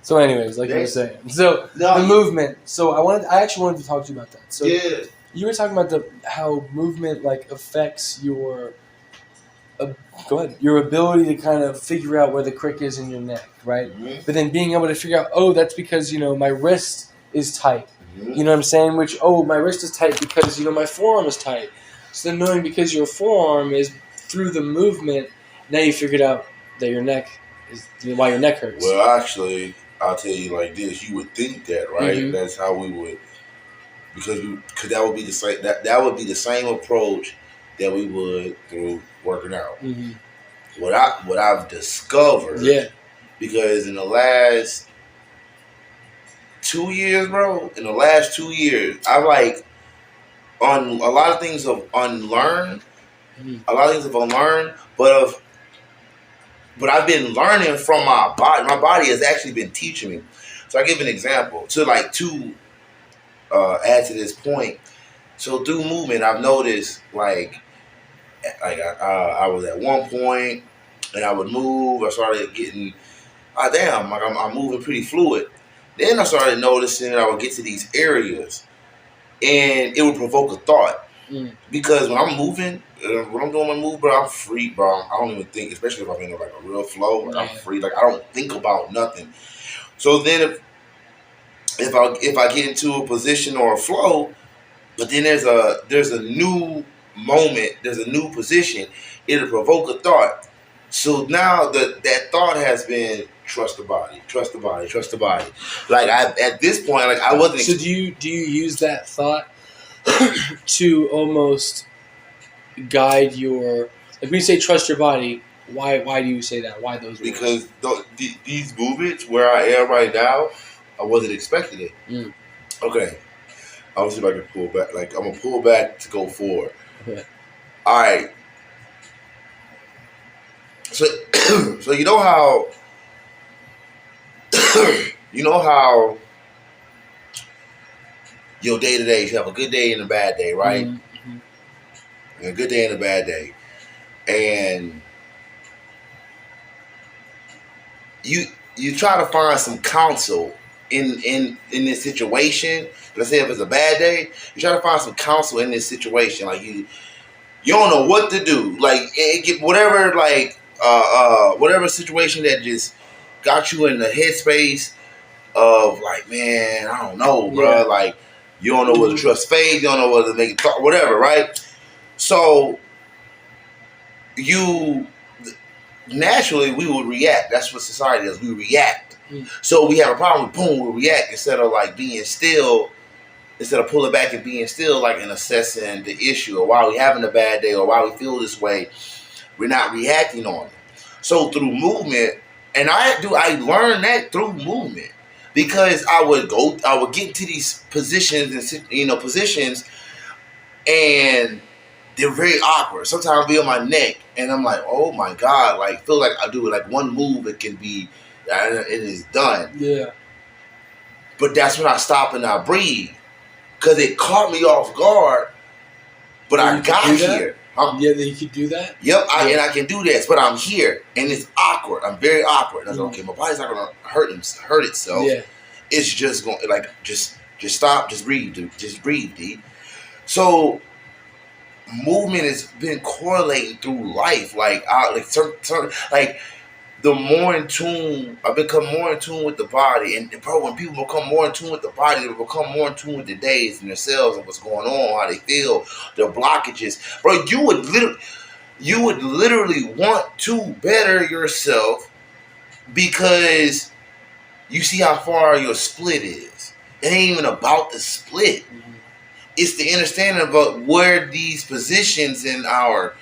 So, anyways, like you were saying, so the movement. So I actually wanted to talk to you about that. So you were talking about how movement like affects your. Go ahead. Your ability to kind of figure out where the crick is in your neck, right? Mm-hmm. But then being able to figure out, oh, that's because my wrist is tight. Mm-hmm. You know what I'm saying? Which, oh, my wrist is tight because my forearm is tight. So then knowing because your forearm is through the movement, now you figured out that your neck is why your neck hurts. Well, actually, I'll tell you like this: you would think that, right? Mm-hmm. That's how we would, because that would be the same. That would be the same approach that we would through working out. Mm-hmm. What I've discovered, because in the last 2 years, bro, I've like on a lot of things of unlearned, but I've been learning from my body. My body has actually been teaching me. So I give an example to add to this point. So through movement, I've noticed I was at one point and I would move. I started getting, I'm moving pretty fluid. Then I started noticing that I would get to these areas and it would provoke a thought. Because when I'm moving, when I'm doing my move, bro, I'm free, bro. I don't even think, especially if I'm in like a real flow, like I'm free. Like I don't think about nothing. So then if I get into a position or a flow, but then there's a new moment, there's a new position, it'll provoke a thought. So now that thought has been trust the body. Like at this point, like I wasn't. So do you use that thought to almost guide your, like when you say trust your body, why do you say that? Why those words? Because these movements where I am right now, I wasn't expecting it. Okay. I'll see if I can pull back. Like I'm gonna pull back to go forward. Okay. All right. So so you know how your day to day, you have a good day and a bad day, right? Mm-hmm. A good day and a bad day. And you try to find some counsel in this situation. Let's say if it's a bad day, you try to find some counsel in this situation. Like you don't know what to do. Like get whatever whatever situation that just got you in the headspace of like, man, I don't know, bro. Yeah. Like you don't know whether to trust faith, you don't know whether to make it talk, whatever, right? So naturally we would react. That's what society does. We react. So we have a problem with boom, we react instead of like being still, instead of pulling back and being still, like and assessing the issue or why we having a bad day or why we feel this way. We're not reacting on it. So through movement, and I learned that through movement because I would get into these positions and positions, and they're very awkward. Sometimes I'll be on my neck and I'm like, oh my God, like feel like I do it like one move, it can be, it is done. Yeah. But that's when I stop and I breathe because it caught me off guard. But I got here. Yeah, that you could do that? Yep, and I can do this, but I'm here and it's awkward. I'm very awkward. And I was like, okay, my body's not gonna hurt itself. Yeah. It's just going like just stop, just breathe, dude. Just breathe, D. So movement has been correlating through life, like the more in tune, I've become more in tune with the body, and bro, when people become more in tune with the body, they become more in tune with their days and themselves and what's going on, how they feel, their blockages, bro. You would literally want to better yourself because you see how far your split is. It ain't even about the split. Mm-hmm. It's the understanding about where these positions in our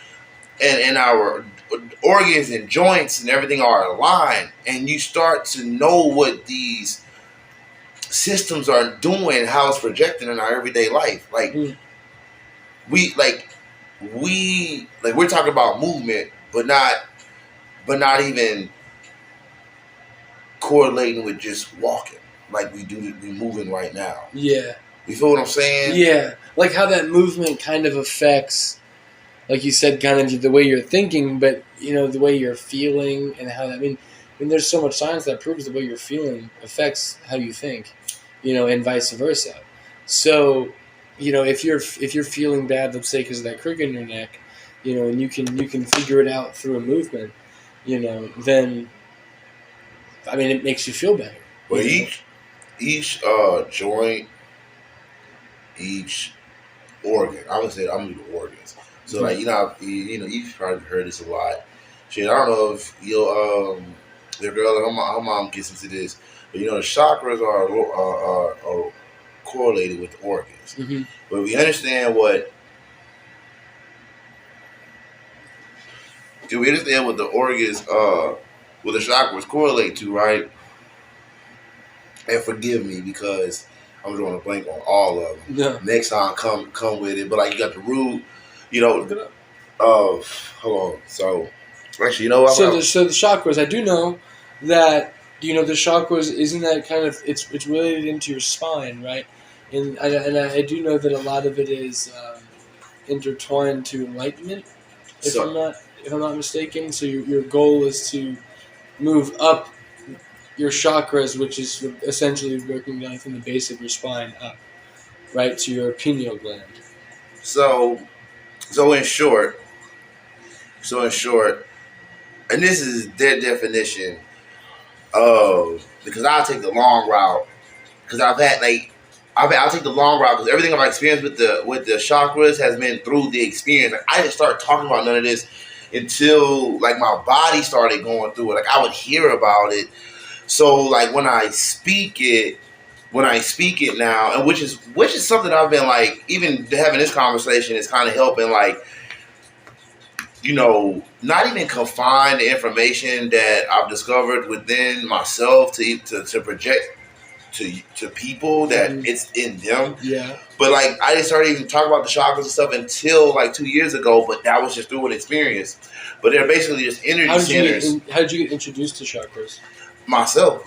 organs and joints and everything are aligned, and you start to know what these systems are doing, how it's projecting in our everyday life. Like we're talking about movement, but not even correlating with just walking like we moving right now. Yeah. You feel what I'm saying? Yeah. Like how that movement kind of affects, like you said, kind of the way you're thinking, but the way you're feeling and how that. I mean, And there's so much science that proves the way you're feeling affects how you think, and vice versa. So, if you're feeling bad, let's say because of that crick in your neck, and you can figure it out through a movement, then it makes you feel better. Well, each joint, each organ. I would say I'm the organs. So like you've probably heard this a lot. Shit, I don't know if your girl, her mom gets into this, but the chakras are correlated with the organs. Mm-hmm. But we understand what the organs, what the chakras correlate to, right? And forgive me because I'm drawing a blank on all of them. Yeah. Next time, come with it. But like you got the root, hold on. So actually, what? So the chakras, I do know that the chakras isn't that kind of it's related into your spine, right? And I do know that a lot of it is intertwined to enlightenment, if I'm not mistaken. So your goal is to move up your chakras, which is essentially working down from the base of your spine up, right, to your pineal gland. So in short, and this is their definition of, because I'll take the long route, because I'll take the long route because everything I've experienced with the chakras has been through the experience. Like, I didn't start talking about none of this until like my body started going through it. Like I would hear about it. So like when I speak it now, and which is something I've been like, even having this conversation is kind of helping, like, not even confine the information that I've discovered within myself to project to people that it's in them. Yeah. But like I didn't start even talking about the chakras and stuff until like 2 years ago, but that was just through an experience. But they're basically just energy centers. How did you get introduced to chakras? Myself,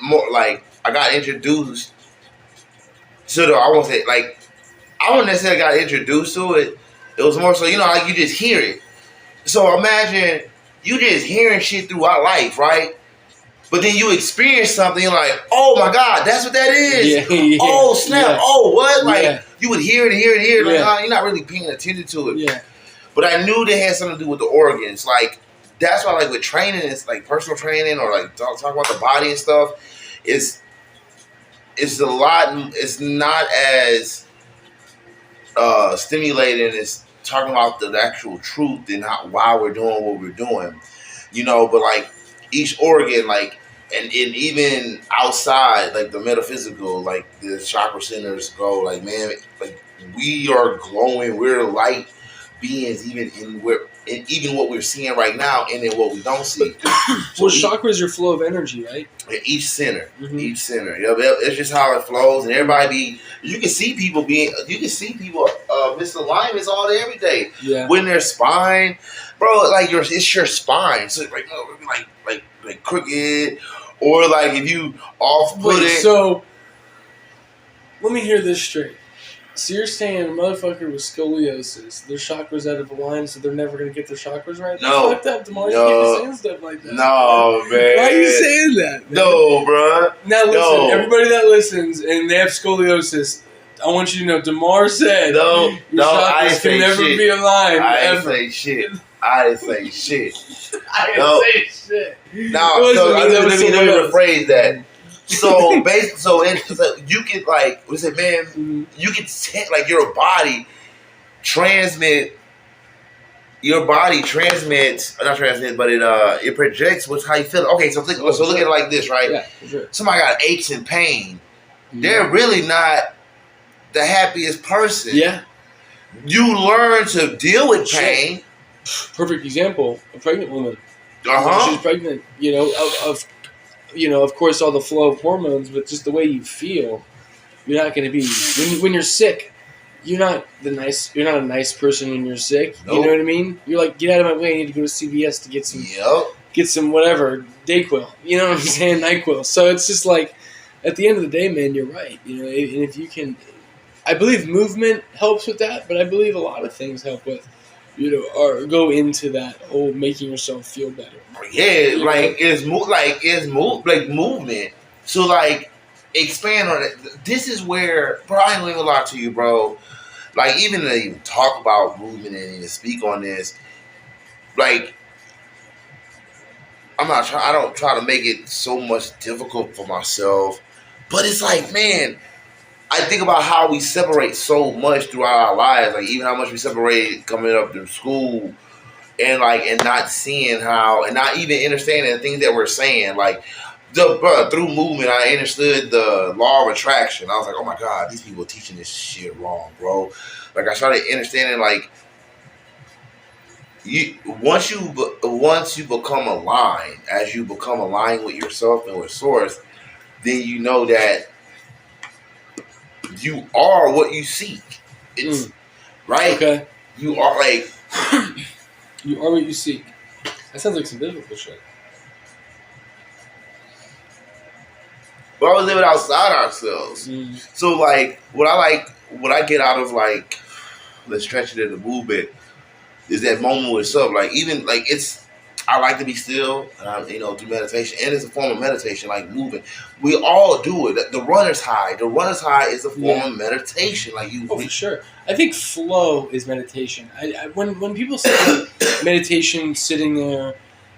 more like I got introduced to I wouldn't necessarily got introduced to it. It was more so, like you just hear it. So imagine you just hearing shit throughout life, right? But then you experience something, you're like, oh my God, that's what that is. Yeah. Oh snap! Yeah. Oh what? Like you would hear it. Like you're not really paying attention to it. Yeah. But I knew they had something to do with the organs, like. That's why, like, with training, it's like personal training or like talk about the body and stuff. It's a lot. It's not as stimulating as talking about the actual truth and why we're doing what we're doing. But like each organ, like, and even outside, like the metaphysical, like the chakra centers go, like, man, like we are glowing. We're light beings, even what we're seeing right now, and in what we don't see. So chakra is your flow of energy, right? Each center. It's just how it flows, and everybody you can see people misalignments all day, every day. Yeah. When their spine, bro, like it's your spine. So like crooked, or like if you off-put it. So let me hear this straight. So you're saying a motherfucker with scoliosis, their chakras out of alignment, so they're never going to get their chakras right? No. That's fucked up, Demar. You can't be saying stuff like that. No, man. Why are you saying that, man? No, bro. Now listen, everybody that listens and they have scoliosis, I want you to know, Demar said your chakras can never be aligned. I didn't say shit. I didn't say shit. No, let me rephrase that. So basically, you can like, what is it, man? Mm-hmm. You can like your body transmits. Not transmits, but it projects what's how you feel. Okay, so look at it like this, right? Yeah, for sure. Somebody got aches and pain. Mm-hmm. They're really not the happiest person. Yeah. You learn to deal with pain. Perfect example: a pregnant woman. She's pregnant. Of course, all the flow of hormones, but just the way you feel, you're not going to be when you're sick. You're not a nice person when you're sick. Nope. You know what I mean? You're like, get out of my way. I need to go to CVS to get some whatever Dayquil. You know what I'm saying? NyQuil. So it's just like, at the end of the day, man, you're right. And if you can, I believe movement helps with that, but I believe a lot of things help with or go into that whole making yourself feel better. Yeah, it's movement. So like, expand on it. This is where, bro, I ain't gonna lie to you, bro. Like, even to even talk about movement and even speak on this, like, I don't try to make it so much difficult for myself. But it's like, man, I think about how we separate so much throughout our lives. Like, even how much we separate coming up through school, and not seeing how, and not even understanding the things that we're saying. Like, through movement, I understood the law of attraction. I was like, oh my God, these people are teaching this shit wrong, bro. Like, I started understanding, like, once you become aligned, as you become aligned with yourself and with source, then you know that you are what you seek. It's right. Okay. You are like you are what you seek. That sounds like some biblical shit. But we live it outside ourselves. So like what I get out of, like, let's stretch it in the movement, is that moment with self. Like, even like, I like to be still, through meditation, and it's a form of meditation, like moving. We all do it. The runner's high. The runner's high is a form of meditation. Like, for sure. I think flow is meditation. When people say meditation, sitting there,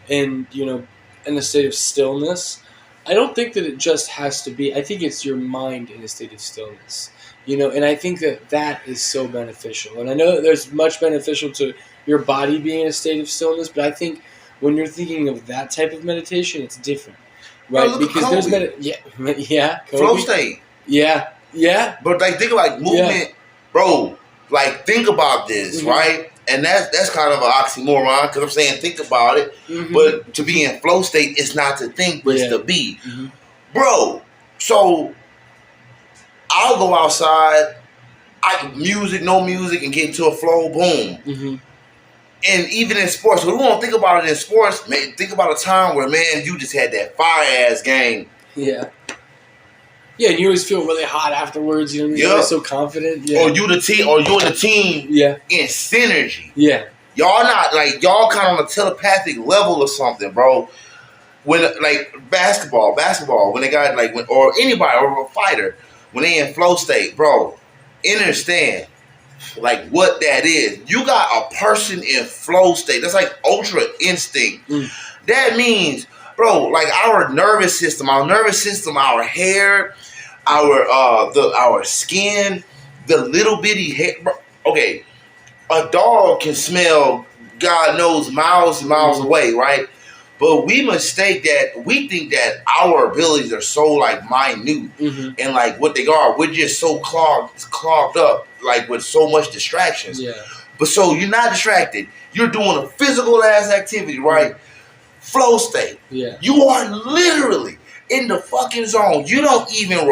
and in a state of stillness, I don't think that it just has to be. I think it's your mind in a state of stillness. And I think that is so beneficial. And I know that there's much beneficial to your body being in a state of stillness, but I think when you're thinking of that type of meditation, it's different, right? Bro, because there's flow state. Yeah. But like, think about movement, bro. Like, think about this, right? And that's kind of an oxymoron, because I'm saying think about it, but to be in flow state is not to think, but it's to be, bro. So I'll go outside, no music, and get into a flow, boom. And even in sports, we won't think about it in sports, man. Think about a time where, man, you just had that fire-ass game. Yeah, and you always feel really hot afterwards. You're so confident. Yeah. Or you and the team. Yeah. In synergy. Yeah. Y'all kind of on a telepathic level or something, bro. When like basketball, when they got or anybody or a fighter, when they in flow state, bro, understand like what that is. You got a person in flow state. That's like ultra instinct. That means, bro, like our nervous system, our hair, our skin, the little bitty hair. Okay, a dog can smell God knows miles and miles away, right? But we think that our abilities are so like minute and like what they are. We're just so clogged up, like with so much distractions. Yeah. But so you're not distracted. You're doing a physical ass activity, right? Flow state. Yeah. You are literally in the fucking zone. You're not even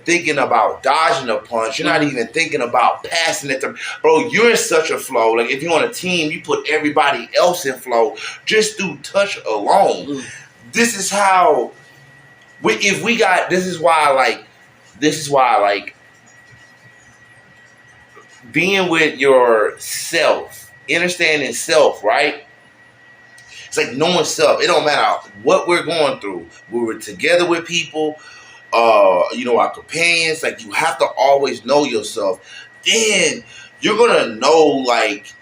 thinking about dodging a punch. You're not even thinking about passing it. Bro, you're in such a flow. Like, if you're on a team, you put everybody else in flow just through touch alone. This is how. This is why being with yourself, understanding self, right? It's like knowing self. It don't matter what we're going through. We were together with people. Our companions, like, you have to always know yourself. Then you're gonna know like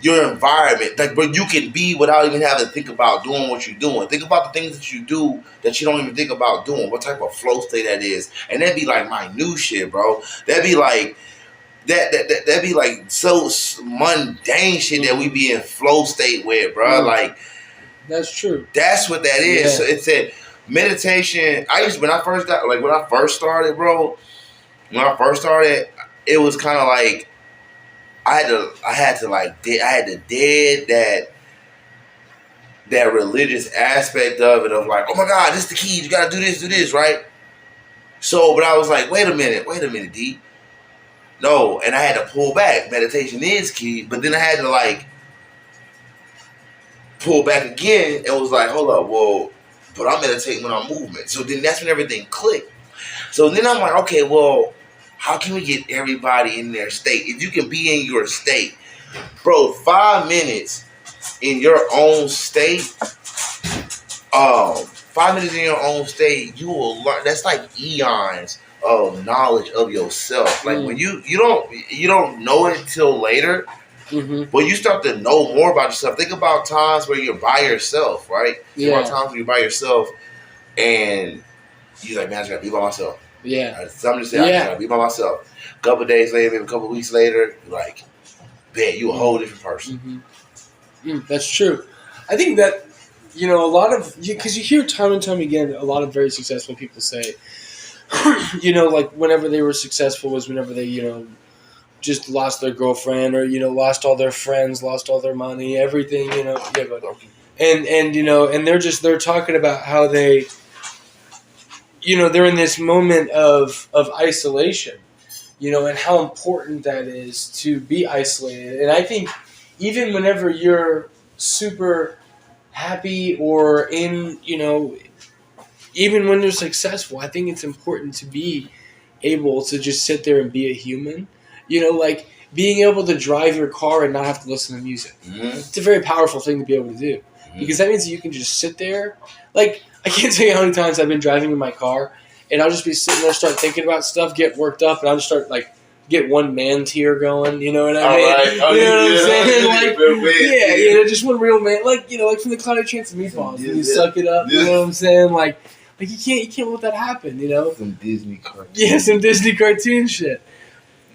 your environment, like, but you can be without even having to think about doing what you're doing. Think about the things that you do that you don't even think about doing. What type of flow state that is, and that'd be like my new shit, bro. That'd be like that'd be like so mundane shit that we be in flow state with, bro. Like, that's true. That's what that is. Yeah. So it said. Meditation. When I first started, bro. It was kind of like I had to dead that religious aspect of it, of like, oh my God, this is the key. You gotta do this, right? So, but I was like, wait a minute, D. No, and I had to pull back. Meditation is key, but then I had to like pull back again and was like, hold up, well. But I'm meditating when I'm moving. So then that's when everything clicked. So then I'm like, okay, well, how can we get everybody in their state? If you can be in your state, bro, 5 minutes in your own state, 5 minutes in your own state, you will learn. That's like eons of knowledge of yourself. Like when you don't know it till later, but you start to know more about yourself. Think about times where you're by yourself, right? Think about times where you're by yourself and you're like, man, I just gotta be by myself. Yeah. Something to say, I just gotta be by myself. A couple of days later, maybe a couple of weeks later, you're like, man, you a whole different person. That's true. I think that, a lot of, because you hear time and time again, a lot of very successful people say, like whenever they were successful was whenever they, just lost their girlfriend or, lost all their friends, lost all their money, everything, and and they're talking about how they, they're in this moment of isolation, and how important that is to be isolated. And I think even whenever you're super happy or in, even when you're successful, I think it's important to be able to just sit there and be a human. Like being able to drive your car and not have to listen to music. It's a very powerful thing to be able to do because that means that you can just sit there. Like, I can't tell you how many times I've been driving in my car and I'll just be sitting there, start thinking about stuff, get worked up, and I'll just start get one man tear going. You know what I mean? Right. You know what I'm saying? Just one real man. Like from the Cloudy Chance of Meatballs, and you suck it up. You know what I'm saying? Like you can't let that happen. Some Disney cartoon. Yeah, some Disney cartoon shit.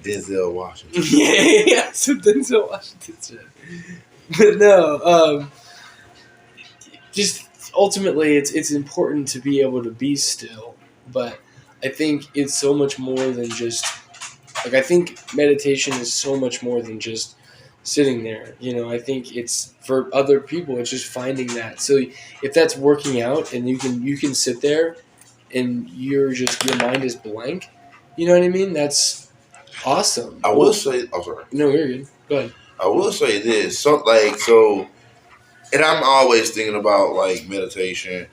Denzel Washington. Yeah, some Denzel Washington shit. But no, just ultimately, it's important to be able to be still. But I think it's so much more than just I think meditation is so much more than just sitting there. I think it's for other people. It's just finding that. So if that's working out and you can sit there and your mind is blank, you know what I mean? That's awesome. I will say, sorry. No, you're good. Go ahead. I will say this, and I'm always thinking about meditation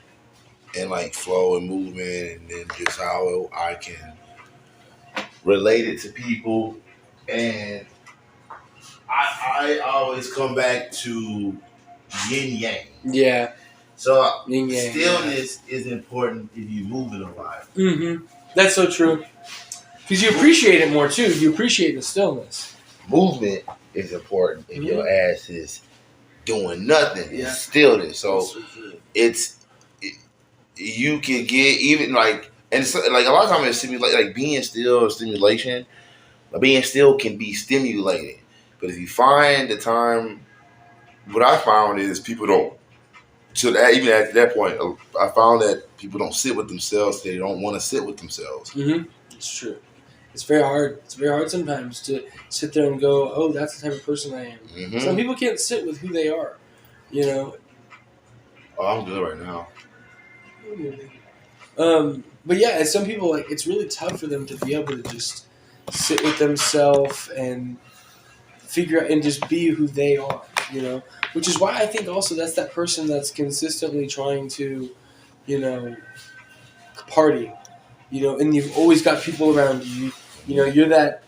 and flow and movement, and then just how I can relate it to people. And I always come back to yin yang. Yeah. So stillness is important if you're moving a lot. That's so true. Because you appreciate it more too. You appreciate the stillness. Movement is important if your ass is doing nothing. It's stillness. So you can get even and it's, a lot of times it's stimulate being still or stimulation. Being still can be stimulated, but if you find the time, what I found is people don't. So that even at that point, I found that people don't sit with themselves. They don't want to sit with themselves. It's true. It's very hard. It's very hard sometimes to sit there and go, "Oh, that's the type of person I am." Some people can't sit with who they are. Oh, I'm good right now. But yeah, and some people it's really tough for them to be able to just sit with themselves and figure out and just be who they are. Which is why I think also that's that person that's consistently trying to, party. And you've always got people around you. You're that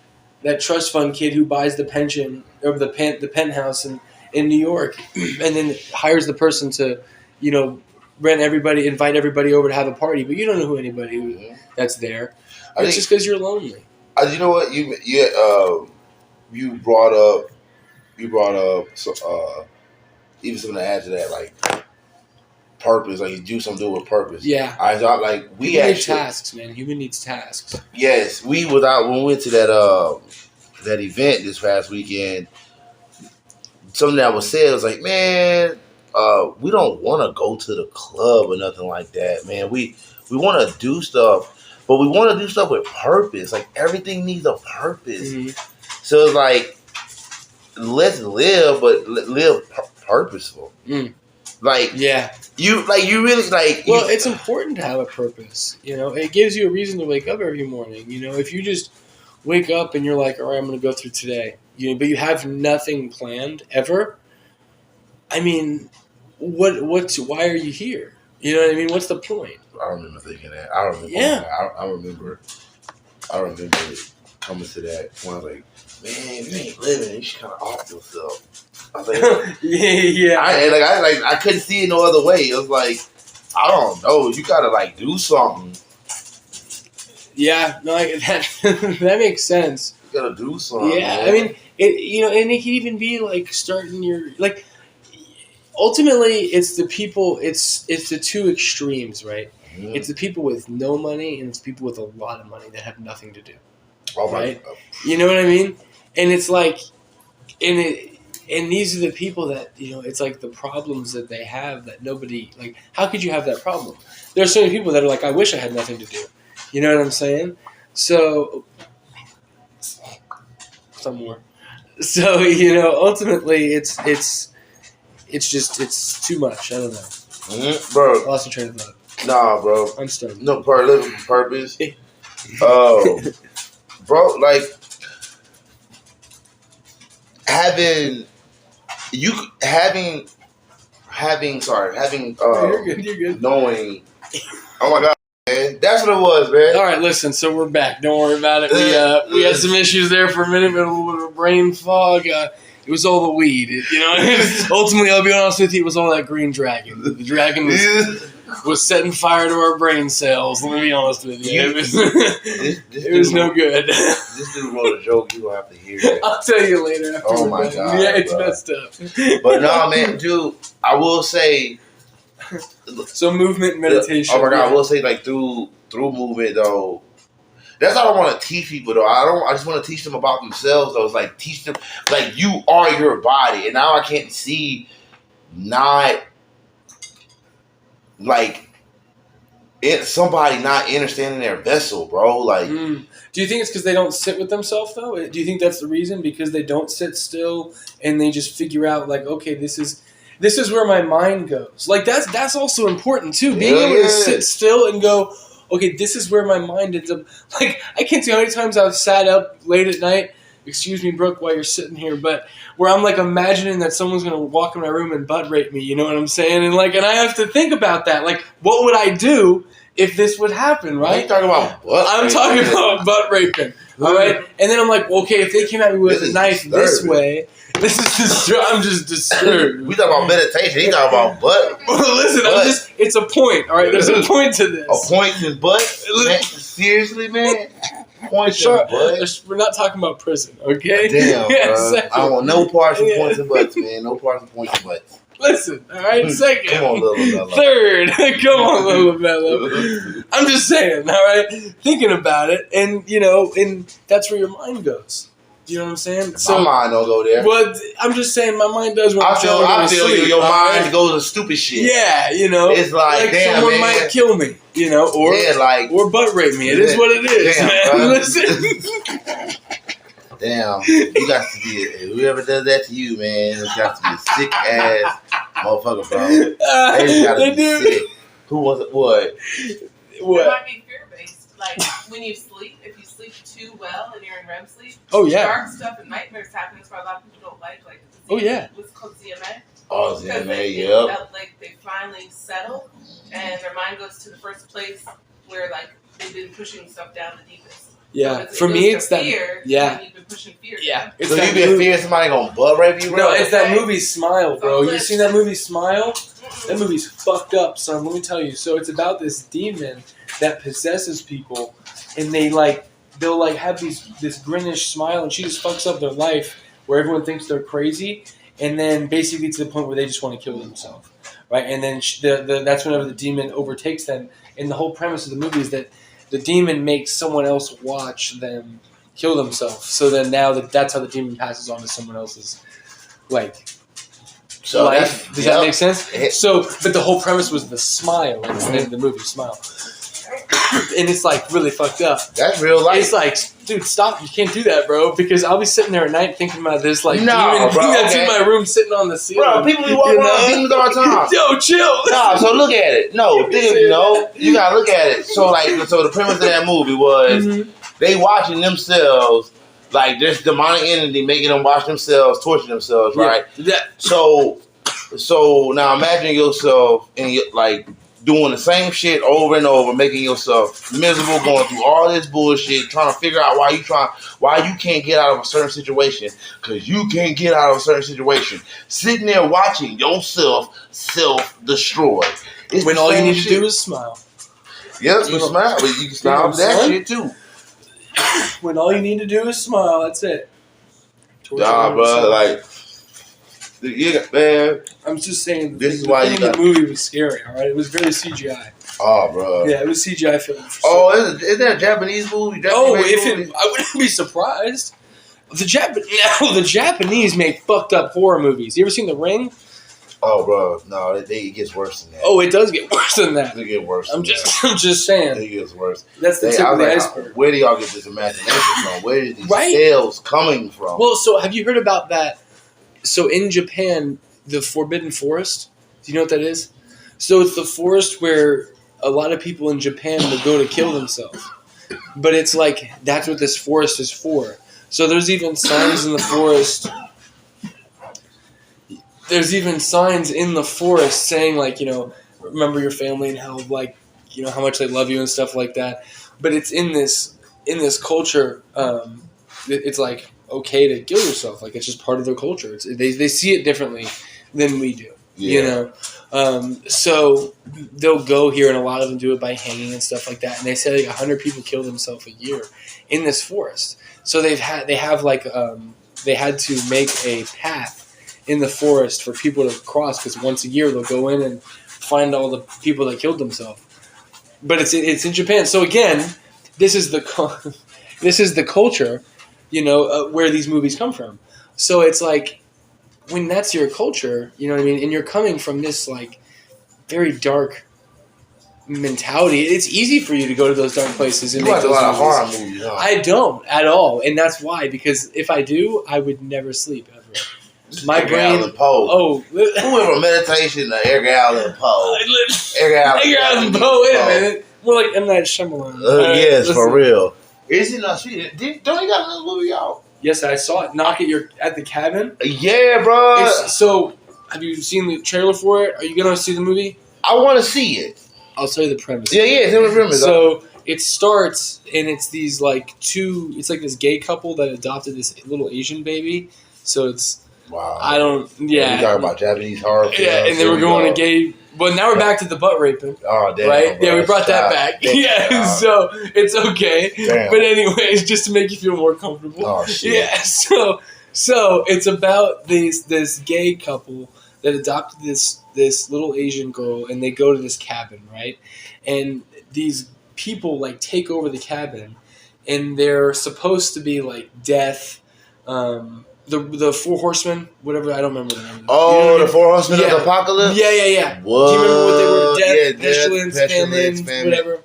trust fund kid who buys the pension or the penthouse in New York, and then hires the person to, invite everybody over to have a party, but you don't know who anybody that's there. It's just because you're lonely. You know what you brought up so even something to add to that purpose, you do something with purpose. Yeah, I thought we human actually needs tasks, man. Human needs tasks. Yes, when we went to that event this past weekend. Something that was said was man, we don't want to go to the club or nothing like that, man. We want to do stuff, but we want to do stuff with purpose. Everything needs a purpose. So it's let's live, but live purposeful. You really Well, it's important to have a purpose. It gives you a reason to wake up every morning. If you just wake up and you're like, all right, I'm going to go through today. But you have nothing planned ever. I mean, why are you here? You know what I mean? What's the point? I remember thinking that. I remember. Yeah. I remember it. coming to that point. I was like, man, if you ain't living, you should kind of off yourself. I was like, yeah. I couldn't see it no other way. It was like, I don't know. You gotta like do something. Yeah, no, that makes sense. You gotta do something. Yeah, man. I mean, and it can even be like starting your like. Ultimately, it's the people. It's the two extremes, right? Mm. It's the people with no money and it's people with a lot of money that have nothing to do. Oh right? You know what I mean? And it's like, and these are the people that, it's like the problems that they have that nobody, like, how could you have that problem? There are so many people that are like, I wish I had nothing to do. You know what I'm saying? So, some more. So, ultimately it's too much. I don't know. Mm-hmm, bro. I lost my train of thought. Nah, bro. I'm stuck. No part living for purpose. Oh, bro, like having You're good. Knowing. Oh my God, man, that's what it was, man. All right, listen. So we're back. Don't worry about it. We had some issues there for a minute, but a little bit of brain fog. It was all the weed. Ultimately, I'll be honest with you, it was all that green dragon. The dragon was setting fire to our brain cells. Let me be honest with you. It was no good. This dude wrote a joke. You gonna have to hear it. I'll tell you later. After oh my God. Yeah, it's messed up. But no, man, dude. I will say. So movement, meditation. Oh my God, I will say like through movement though. That's all I want to teach people though. I just want to teach them about themselves though. It's like teach them like you are your body, and now I can't see not like somebody not understanding their vessel, bro. Like, do you think it's because they don't sit with themselves though? Do you think that's the reason? Because they don't sit still and they just figure out like, okay, this is where my mind goes. Like that's also important too. Being able to sit still and go, okay, this is where my mind ends up. Like, I can't tell how many times I've sat up late at night, excuse me, Brooke, while you're sitting here, but where I'm, like, imagining that someone's going to walk in my room and butt rape me, you know what I'm saying? And I have to think about that. Like, what would I do if this would happen, right? I'm talking about butt I'm talking about butt raping, all right? And then I'm like, well, okay, if they came at me with a knife this way... This is I'm just disturbed. We talk about meditation. He talking about butt. Well, listen, it's a point. All right, there's a point to this. A point in butt? Man, seriously, man. Points in butt. We're not talking about prison, okay? Damn, bro. I don't want no parts of points and butts, man. No parts of points and butts. Listen, all right. Second, come on, little Bella. Third, come on, little Bella. I'm just saying, all right. Thinking about it, and and that's where your mind goes. You know what I'm saying? So, my mind don't go there. Well, I'm just saying my mind does when I feel your mind goes to stupid shit. Yeah, It's like damn, someone might kill me, or butt rape me. It is what it is, damn, man. Listen. Damn, you got to be whoever does that to you, man. It's got to be a sick ass motherfucker, bro. They gotta be sick. Who was it? What? It might be fear based. Like when you sleep, if you sleep too well and you're in REM sleep. Oh yeah. Dark stuff and nightmares happen. That's why a lot of people don't like. Oh yeah. What's called ZMA. Oh, ZMA. Yep. They finally settle, and their mind goes to the first place where they've been pushing stuff down the deepest. Yeah. So for me, it's fear, that. Yeah. You've been pushing fear. Yeah. So you been fearing somebody gonna butt rape you, bro? No, it's that movie Smile, bro. You seen that movie Smile? That movie's fucked up, son. Let me tell you. So it's about this demon that possesses people, and they'll have this grinnish smile, and she just fucks up their life, where everyone thinks they're crazy, and then basically to the point where they just want to kill themselves, right? And then that's whenever the demon overtakes them. And the whole premise of the movie is that the demon makes someone else watch them kill themselves. So then now that's how the demon passes on to someone else's life. Does that make sense? So, but the whole premise was the smile. That's the name of the movie, Smile. And it's really fucked up. That's real life. It's like, dude, stop! You can't do that, bro. Because I'll be sitting there at night thinking about this demon that's in my room sitting on the ceiling. Bro, people be walking around demons all the time. Yo, chill. Nah, so look at it. You gotta look at it. So the premise of that movie was they watching themselves. Like there's demonic entity making them watch themselves, torture themselves, right? Yeah. So now imagine yourself in doing the same shit over and over, making yourself miserable, going through all this bullshit, trying to figure out why you can't get out of a certain situation, because you can't get out of a certain situation. Sitting there watching yourself self-destroy. When all you need to do is smile. Yes, but smile. But you can smile for that shit too. When all you need to do is smile, that's it. Nah, bro, like, yeah, man. I'm just saying, this is why the movie was scary, alright? It was very CGI. Oh, bro. Yeah, it was CGI film. Oh, is that a Japanese movie? I wouldn't be surprised. The Japanese make fucked up horror movies. You ever seen The Ring? Oh, bro, no, it gets worse than that. Oh, it does get worse than that. It gets worse. I'm just saying. It gets worse. That's the tip of the iceberg. Where do y'all get this imagination from? Where are these tales coming from? Well, so have you heard about that? So in Japan, the Forbidden Forest. Do you know what that is? So it's the forest where a lot of people in Japan will go to kill themselves. But it's like that's what this forest is for. So there's even signs in the forest. There's even signs in the forest saying, like, you know, remember your family and how, like, you know, how much they love you and stuff like that. But it's in this culture. It's like okay to kill yourself. Like, it's just part of their culture. They see it differently than we do. Yeah. You know, so they'll go here, and a lot of them do it by hanging and stuff like that. And they say like 100 people kill themselves a year in this forest. So they had to make a path in the forest for people to cross, because once a year they'll go in and find all the people that killed themselves. But it's in Japan. So again, this is the culture, you know, where these movies come from. So it's like when that's your culture, you know what I mean, and you're coming from this like very dark mentality, it's easy for you to go to those dark places and you make watch those a lot movies. of horror movies. Huh? I don't at all, and that's why. Because if I do, I would never sleep ever. My brain. Who went from meditation to Edgar Allan Poe? Edgar Allan Poe. Wait a minute. More like M. Night Shyamalan. Yes, listen. For real. Is it not sweet? Don't he got another movie out? Yes, I saw it. Knock at the Cabin. Yeah, bro. So, have you seen the trailer for it? Are you gonna see the movie? I want to see it. I'll tell you the premise. Yeah, tell me the premise. So it starts, and it's these like it's like this gay couple that adopted this little Asian baby. So it's. Wow. I don't. Yeah. You talking about Japanese horror films? Yeah, and then we're going to gay. Well, now we're back to the butt raping. Oh, damn. Right? Bro, yeah, we brought that back. Yeah, so it's okay. Damn. But anyways, just to make you feel more comfortable. Oh, shit. Yeah, so it's about this gay couple that adopted this little Asian girl, and they go to this cabin, right? And these people like take over the cabin, and they're supposed to be like death. The Four Horsemen, whatever, I don't remember the name. Oh, you know the Four Horsemen of the Apocalypse? Yeah. What? Do you remember what they were? Death, pestilence, famine, whatever.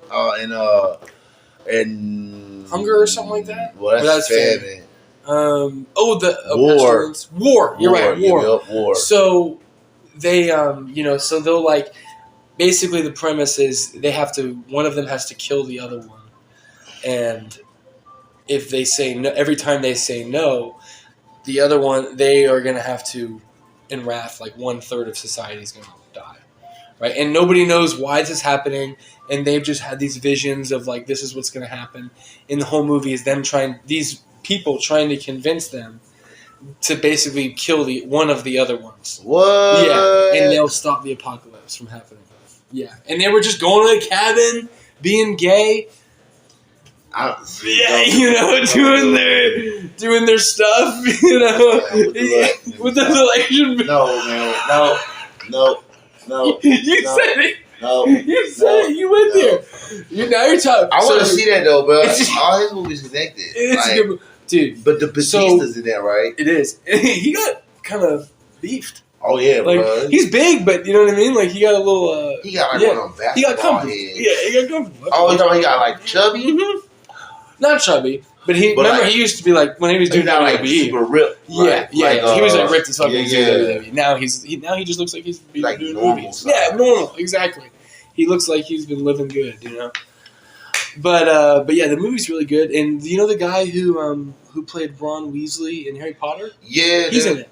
And hunger or something like that? Well, that's famine. War. Pestilence. War. You're right, war. War. So they, so they'll like, basically the premise is one of them has to kill the other one. And if they say no, every time they say no, the other one, they are going to have to, in wrath, like 1/3 of society is going to die, right? And nobody knows why this is happening, and they've just had these visions of like, this is what's going to happen. And the whole movie is these people trying to convince them to basically kill one of the other ones. What? Yeah, and they'll stop the apocalypse from happening. Yeah, and they were just going to the cabin, being gay. Doing their stuff, you know, with the Asian. No, man, no. You said it. No, you said it. You went there. Now you're talking. I want to see that though, bro. All his movies connected. It's like, a good, dude. But the Batista's in there, right? It is. He got kind of beefed. Oh yeah, like, bro. He's big, but you know what I mean. Like he got a little. He got like one of them basketball He got comfortable. heads. Yeah, he got comfortable. Oh, he got like chubby. Mm-hmm. Not chubby, but remember he used to be like when he was doing that like super ripped. Yeah. He was like ripped as fuck. Yeah. Now he just looks like he's been like doing normal movies. size. Yeah, normal, exactly. He looks like he's been living good, you know. But yeah, the movie's really good. And you know the guy who played Ron Weasley in Harry Potter? Yeah, he's in it.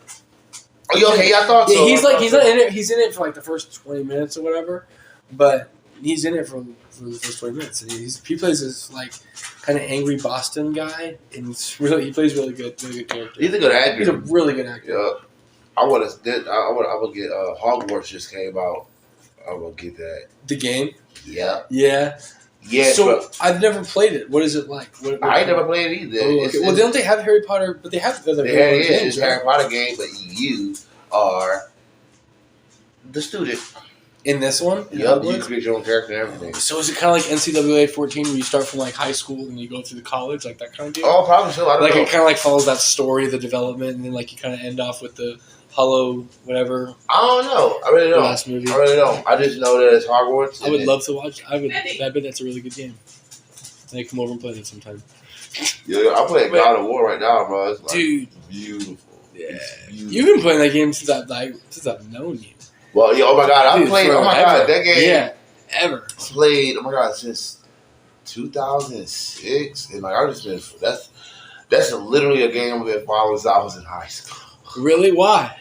Oh, okay, I thought so. He's not in it. He's in it for like the first 20 minutes or whatever. But he's in it for the first 20 minutes. And he plays this like kind of angry Boston guy, and he plays really good character. He's a good actor. He's a really good actor. Yeah. I would get Hogwarts just came out. I would get that. The game? Yeah. Yeah. Yeah. So I've never played it. What is it like? I ain't never played it either. Oh, okay. Well, don't they have Harry Potter? But they have other Harry Potter games. Harry Potter games, but you are the student. In this one? Yep, you create your own character and everything. So is it kind of like NCAA 14 where you start from like high school and you go through the college, like that kind of deal? Oh, probably so. I don't know. It kind of like follows that story, the development, and then like you kind of end off with the Hollow, whatever. I don't know. I really don't. Last movie. I really don't. I just know that it's Hogwarts. I would love to watch. I bet that's a really good game. I come over and play that sometime. Yeah, I'm playing God of War right now, bro. It's like beautiful. Yeah, beautiful. You've been playing that game since I've known you. Well, yeah, oh my God, I've played. Oh my God, that game. Yeah, ever. I played. Oh my God, since 2006, and like I've just been. That's literally a game I've been following since I was in high school. Really? Why?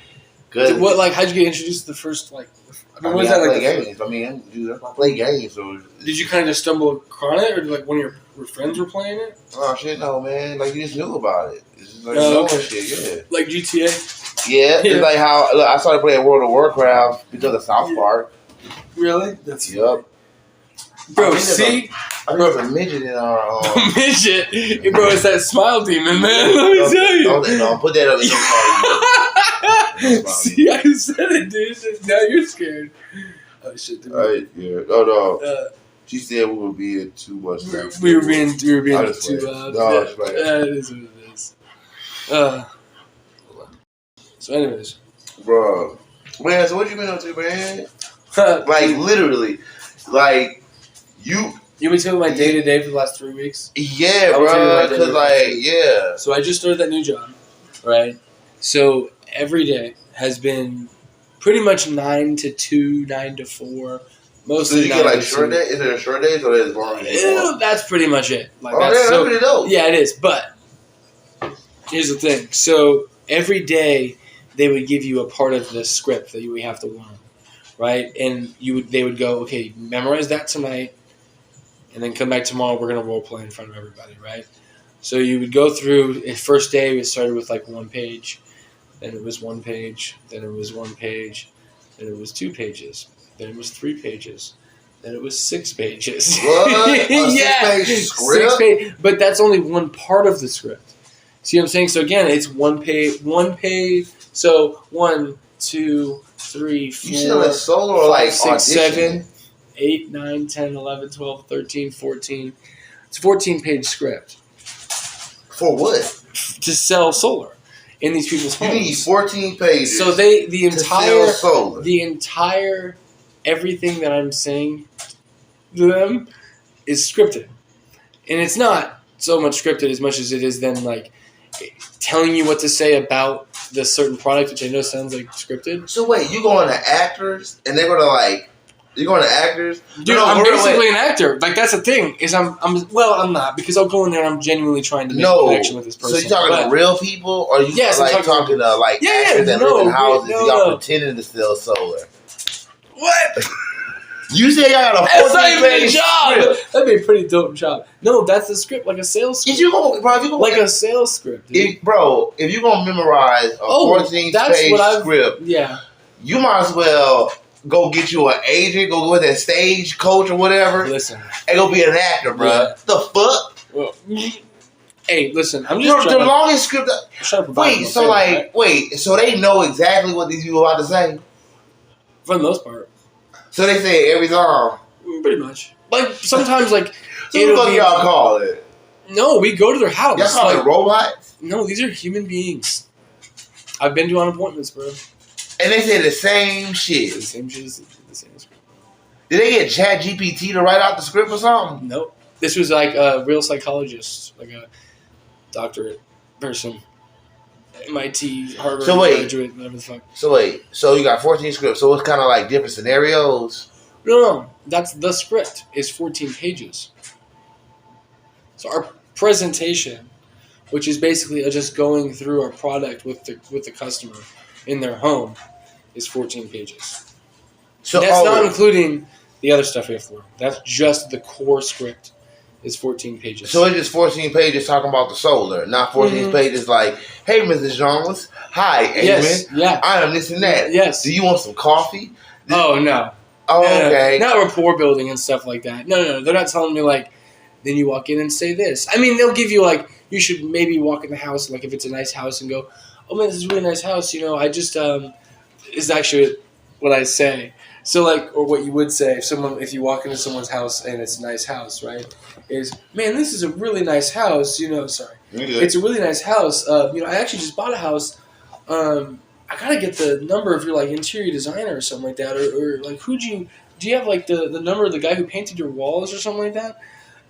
Good. What? Like, how'd you get introduced to the first like? I play games. I play games. So did you kind of just stumble across it, or like one of your friends were playing it? Oh shit, no, man! Like you just knew about it. It's just like shit, yeah. Like GTA. Yeah, it's like how I started playing World of Warcraft because of South Park. Really? That's yep. Bro, see? I think there's a midget in our midget? Hey, bro, it's that smile demon, man. Let me tell you. Don't put that up in your car. See, I said it, dude. Now you're scared. Oh, shit. Dude. Yeah. No. She said we were being too much. We were being too loud. No, it's right. It is what it is. So anyways. Bro. Man, so what you been up to, man? Like, literally. Like, you want me to tell you my day-to-day for the last 3 weeks? Yeah, bro. Because, like, yeah. So I just started that new job, right? So every day has been pretty much 9 to 2, 9 to 4. Mostly. So you get, like, short days? Is there short days or is it long days? That's pretty much it. Like, that's pretty dope. Yeah, it is. But here's the thing. So every day they would give you a part of the script that we have to learn, right? And they would go, okay, memorize that tonight, and then come back tomorrow. We're gonna role play in front of everybody, right? So you would go through. First day, we started with like 1 page, then it was 1 page, then it was 1 page, then it was 2 pages, then it was 3 pages, then it was 6 pages. What? Yeah, 6 script? 6 page, but that's only one part of the script. See what I'm saying? So again, it's 1 page. 1 page. So 1, 2, 3, 4. You still in solo or 5, like 6, 7, 8, 9, 10, 11, 12, 13, 14. It's a 14-page script. For what? To sell solar in these people's homes. You need 14 pages. So the entire everything that I'm saying to them is scripted, and it's not so much scripted as much as it is then like telling you what to say about this certain product, which I know sounds like scripted. So wait, you going to actors, and they're gonna like, you're going to actors? Dude, I'm basically an actor. Like that's the thing is I'm not, because I'll go in there and I'm genuinely trying to make a connection with this person. So you talking to real people, or you like talking to like actors that live in houses? Y'all pretending to sell solar. What? You say y'all got a 14-page job. That'd be a pretty dope job. No, that's the script, like a sales script. If you go like a sales script, if you're gonna memorize a 14-page script, you might as well go get you an agent, go with that stage coach or whatever. Listen, and go be an actor, bro. Yeah. The fuck? Well, hey, listen, I'm just the longest script. So they know exactly what these people are about to say. For the most part. So they say it every time. Pretty much. Like sometimes, like. So what the fuck y'all call it? No, we go to their house. Y'all call it robots? No, these are human beings. I've been to on appointments, bro. And they say the same shit. The same shit as the same script. Did they get ChatGPT to write out the script or something? Nope. This was like a real psychologist, like a doctorate person. MIT, Harvard graduate, whatever the fuck. So you got 14 scripts. So it's kind of like different scenarios? No. That's the script. Is 14 pages. So our presentation, which is basically just going through our product with the customer in their home, is 14 pages. So that's not including The other stuff we have to learn. That's just the core script. Is 14 pages. So it's just 14 pages talking about the solar, not 14 pages like, hey, Mrs. Jones, hi, Amen. Yes, yeah. I am this and that. Yes. Do you want some coffee? Oh, no. Oh, okay. Not rapport building and stuff like that. No. They're not telling me, like, then you walk in and say this. I mean, they'll give you, like, you should maybe walk in the house, like, if it's a nice house and go, oh, man, this is a really nice house. You know, I just, is actually what I say. So, like, or what you would say if you walk into someone's house and it's a nice house, right? Is, man, this is a really nice house. You know, sorry, it's a really nice house. You know, I actually just bought a house. I gotta get the number of your like interior designer or something like that, or like do you have like the number of the guy who painted your walls or something like that?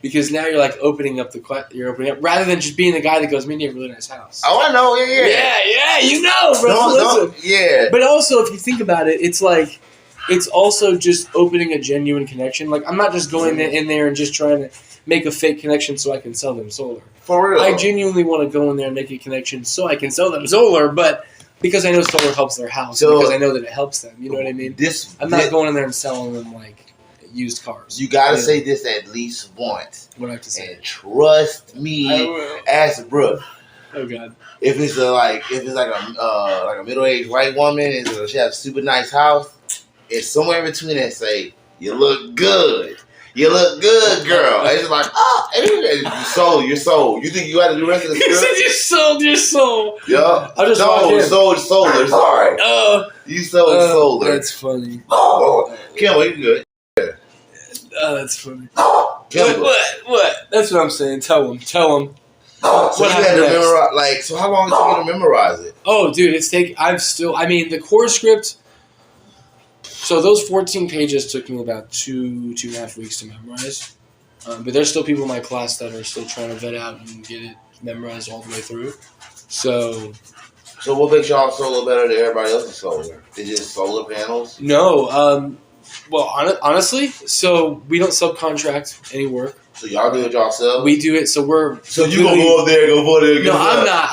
Because now you're like opening up rather than just being the guy that goes, man, you have a really nice house. Oh, I know, yeah, you know, bro. Listen. Yeah. But also, if you think about it, it's like. It's also just opening a genuine connection. Like, I'm not just going in there and just trying to make a fake connection so I can sell them solar. For real. I genuinely want to go in there and make a connection so I can sell them solar, but because I know solar helps their house, because I know that it helps them. You know what I mean? I'm not going in there and selling them, like, used cars. You got to say this at least once. What do I have to say? And trust me, ask Brooke. Oh, God. If it's like a middle-aged white woman and she has a super nice house, it's somewhere in between that say, you look good. You look good, girl. And it's like, you sold. You think you got to do the rest of the script? You sold your soul. Yeah. I just sold solar. Sorry. You sold solar. That's funny. Kim, you good? Yeah. Oh, that's funny. Kim, what? That's what I'm saying. Tell him. So what you had to memorize, so how long did you get to memorize it? Oh, dude, the core script. So those 14 pages took me about 2.5 weeks to memorize. But there's still people in my class that are still trying to vet out and get it memorized all the way through. So what makes y'all solar better than everybody else's solar? Is it solar panels? No. Well, honestly, so we don't subcontract any work. So y'all do it yourself? We do it, so we're... So you gonna go up there and go for it? No, I'm not.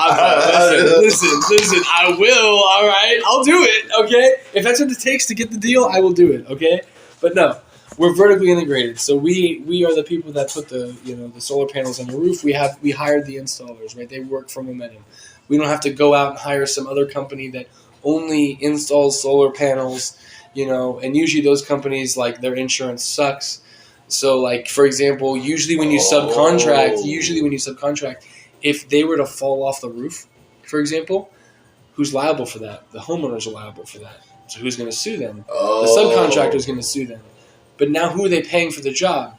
Listen, I will, all right? I'll do it, okay? If that's what it takes to get the deal, I will do it, okay? But no, we're vertically integrated. So we are the people that put the solar panels on the roof. We hired the installers, right? They work for Momentum. We don't have to go out and hire some other company that only installs solar panels, and usually those companies, like, their insurance sucks. So, like, for example, usually when you subcontract, if they were to fall off the roof, for example, who's liable for that? The homeowners are liable for that. So who's going to sue them? The subcontractor is going to sue them. But now who are they paying for the job?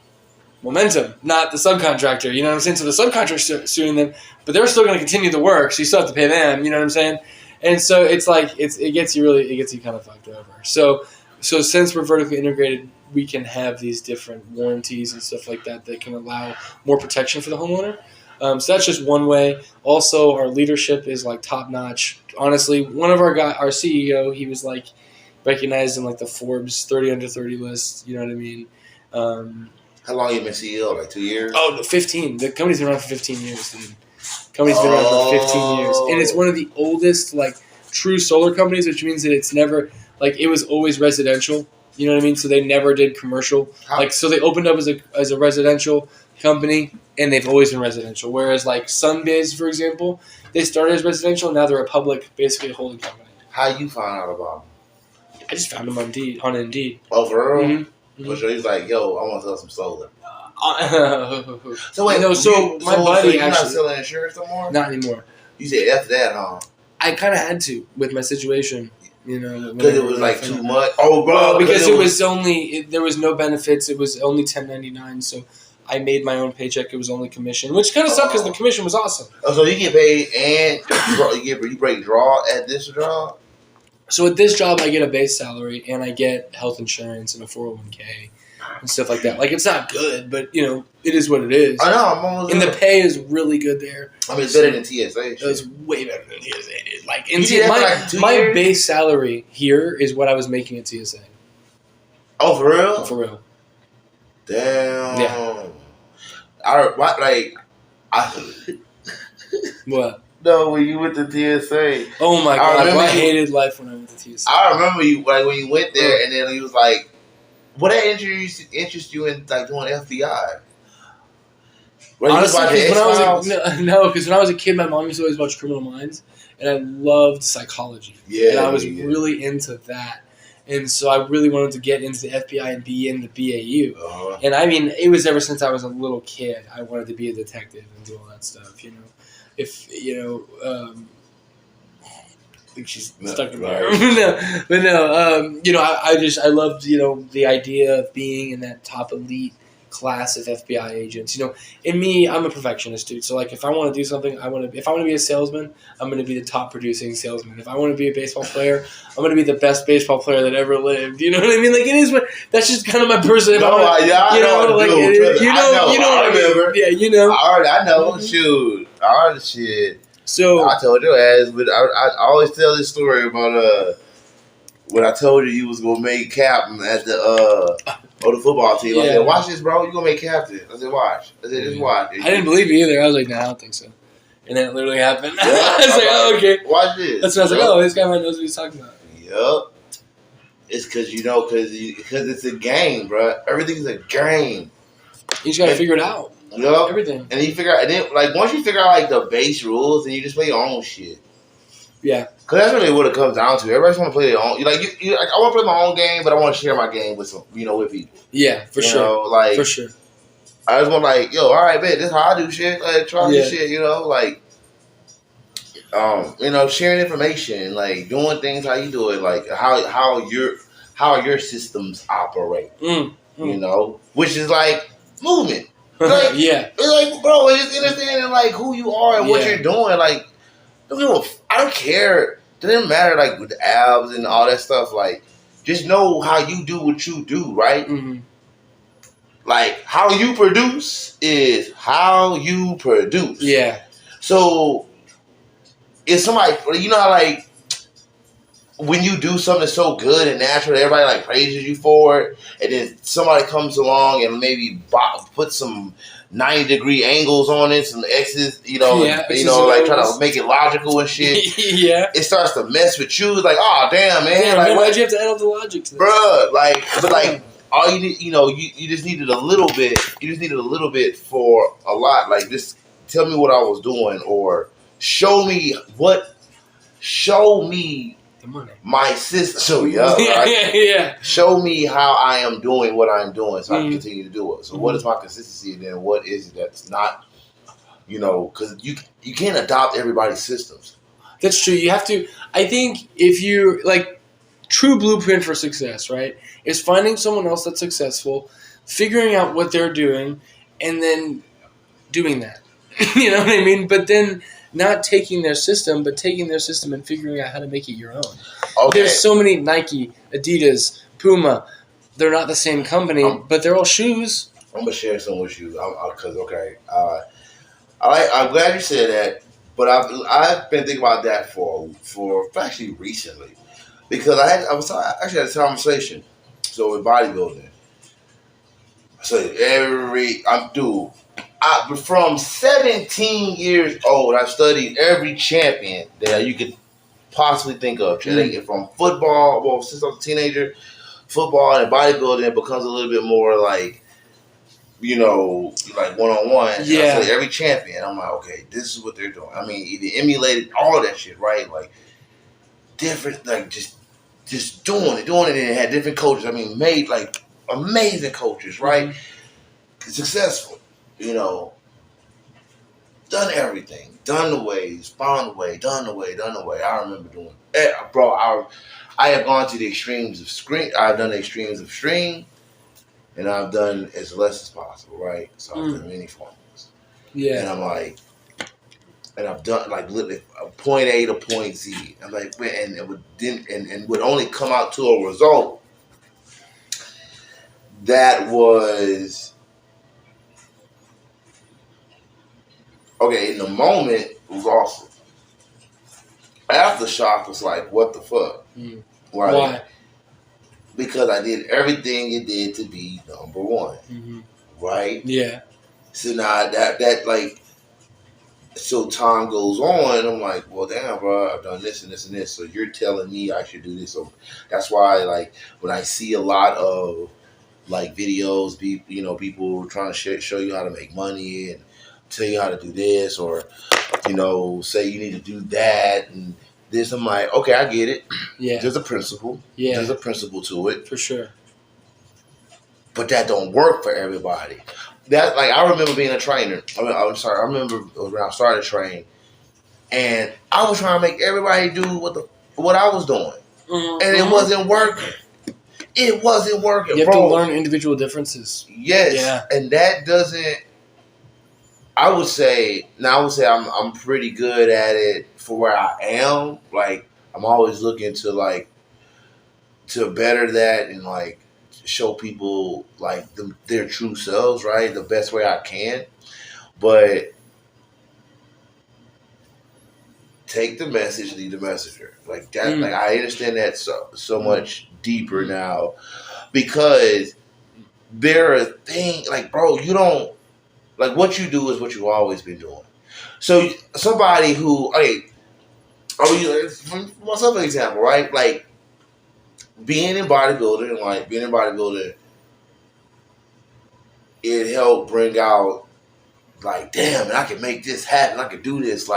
Momentum, not the subcontractor. You know what I'm saying? So the subcontractor is suing them, but they're still going to continue the work, so you still have to pay them. You know what I'm saying? And so it's like it gets you kind of fucked over. So since we're vertically integrated, we can have these different warranties and stuff like that can allow more protection for the homeowner. So that's just one way. Also, our leadership is like top notch. Honestly, one of our CEO, he was like recognized in like the Forbes 30 under 30 list. You know what I mean? How long you been CEO? Like 2 years? Oh, 15. The company's been around for 15 years, dude. Company's been around for 15 years, and it's one of the oldest like true solar companies, which means that it's never like it was always residential. You know what I mean? So they never did commercial. So they opened up as a residential company, and they've always been residential. Whereas like Sunbiz, for example, they started as residential, and now they're a public, basically a holding company. How you found out about them? I just found them on Indeed. Oh, for real? Mm-hmm. So he's like, yo, I want to sell some solar. So wait, my buddy you're actually not selling insurance no more? Not anymore. You said after that, huh? I kind of had to with my situation. Because it was like too much. Oh, bro. Because it was only there was no benefits. It was only 1099. So I made my own paycheck. It was only commission, which kind of sucked because the commission was awesome. Oh, so you get paid and you break draw at this job? So at this job, I get a base salary and I get health insurance and a 401k and stuff like that. Like, it's not good, but it is what it is. I know. And the pay is really good there. I mean, it's better than TSA. It's way better than TSA. Like, my base salary here is what I was making at TSA. Oh, for real? For real. Damn. Yeah. What? No, when you went to TSA. Oh my God! I hated life when I went to TSA. I remember you when you went there, and then he was like, what interest you in like doing FBI? Honestly, because when I was a kid, my mom used to always watch Criminal Minds, and I loved psychology. Yeah, and I was really into that, and so I really wanted to get into the FBI and be in the BAU. Uh-huh. And I mean, it was ever since I was a little kid, I wanted to be a detective and do all that stuff. I think she's stuck in there. I loved the idea of being in that top elite class of FBI agents. In me, I'm a perfectionist, dude. So like, if I want to do something, if I want to be a salesman, I'm going to be the top producing salesman. If I want to be a baseball player, I'm going to be the best baseball player that ever lived. You know what I mean? Like, it is. That's just kind of my personality. I remember. Yeah, I know. Shoot, all the shit. So I told your ass, but I always tell this story about when I told you was gonna make captain at the football team. I said, "Watch this, bro. You gonna make captain." I said, "Watch." I said, "Just watch." I didn't believe you either. I was like, "No, I don't think so." And then it literally happened. Yeah, I was like, "Oh, okay." Watch this. That's when I was like, "Oh, this guy might knows what he's talking about." Yep. It's because because it's a game, bro. Everything's a game. You just gotta figure it out. Yep. Everything. And you figure out, and then once you figure out like the base rules, then you just play your own shit. Yeah. Cause that's really what it comes down to. Everybody's want to play their own. Like I want to play my own game, but I want to share my game with with people. Yeah, for sure. For sure. I just want all right, man. This is how I do shit. Like try this shit. Sharing information, like doing things how you do it, like how your systems operate. Which is like movement. Like, yeah. It's like, bro, it's understanding like who you are and what you're doing. Like, I don't care. It doesn't matter like with the abs and all that stuff. Like, just know how you do what you do, right? Mm-hmm. Like, how you produce is how you produce. Yeah. So, if somebody, how like when you do something so good and natural, everybody like praises you for it, and then somebody comes along and maybe put some 90-degree angles on it, some X's, like try to make it logical and shit. Yeah, it starts to mess with you. Like, oh damn, man, like man, why'd you have to add all the logic to this? Bruh, all you need, you just needed a little bit. You just needed a little bit for a lot. Like, just tell me what I was doing, or show me money. My system. So right? Show me how I am doing what I'm doing, so I can continue to do it. So what is my consistency, and then what is it that's not? Because you can't adopt everybody's systems. That's true. You have to. I think if you like true blueprint for success, right, is finding someone else that's successful, figuring out what they're doing, and then doing that. You know what I mean? But then. Not taking their system, but taking their system and figuring out how to make it your own. Okay. There's so many Nike, Adidas, Puma. They're not the same company, but they're all shoes. I'm gonna share some with you because I'm glad you said that. But I've been thinking about that for actually recently, because I actually had a conversation. So with bodybuilding, from 17 years old, I've studied every champion that you could possibly think of. From football, since I was a teenager, football and bodybuilding, it becomes a little bit more like, like one-on-one. Yeah. I study every champion. I'm like, okay, this is what they're doing. I mean, they emulated all that shit, right? Like, different, like, just doing it, and it had different coaches. I mean, made, like, amazing coaches, right? Mm-hmm. Successful. Done everything, done the ways, found the way, done the way. I remember doing it, bro. I have gone to the extremes of string. I've done the extremes of string, and I've done as less as possible, right? So I've done many formulas. Yeah, and I'm like, and I've done like literally point A to point Z. I'm like, and it would only come out to a result that was. Okay, in the moment, it was awesome. Aftershock was like, what the fuck? Right? Why? Because I did everything it did to be number one. Mm-hmm. Right? Yeah. So now that like, so time goes on, I'm like, well, damn, bro, I've done this and this and this. So you're telling me I should do this. So that's why, like, when I see a lot of like videos, people trying to show you how to make money and tell you how to do this, or say you need to do that and this. I'm like, okay, I get it. Yeah, there's a principle. Yeah, there's a principle to it for sure. But that don't work for everybody. That I remember being a trainer. I remember when I started training, and I was trying to make everybody do what I was doing, and it wasn't working. It wasn't working. You have to learn individual differences. Yes, yeah. And that doesn't. I would say I'm pretty good at it for where I am. Like, I'm always looking to better that and show people their true selves, right, the best way I can. But take the message, leave the messenger. Like that. Like, I understand that so much deeper now, because there are things bro, you don't what you do is what you've always been doing. So somebody who, myself an example, right? Like being in bodybuilding, it helped bring out damn, I can make this happen. I can do this.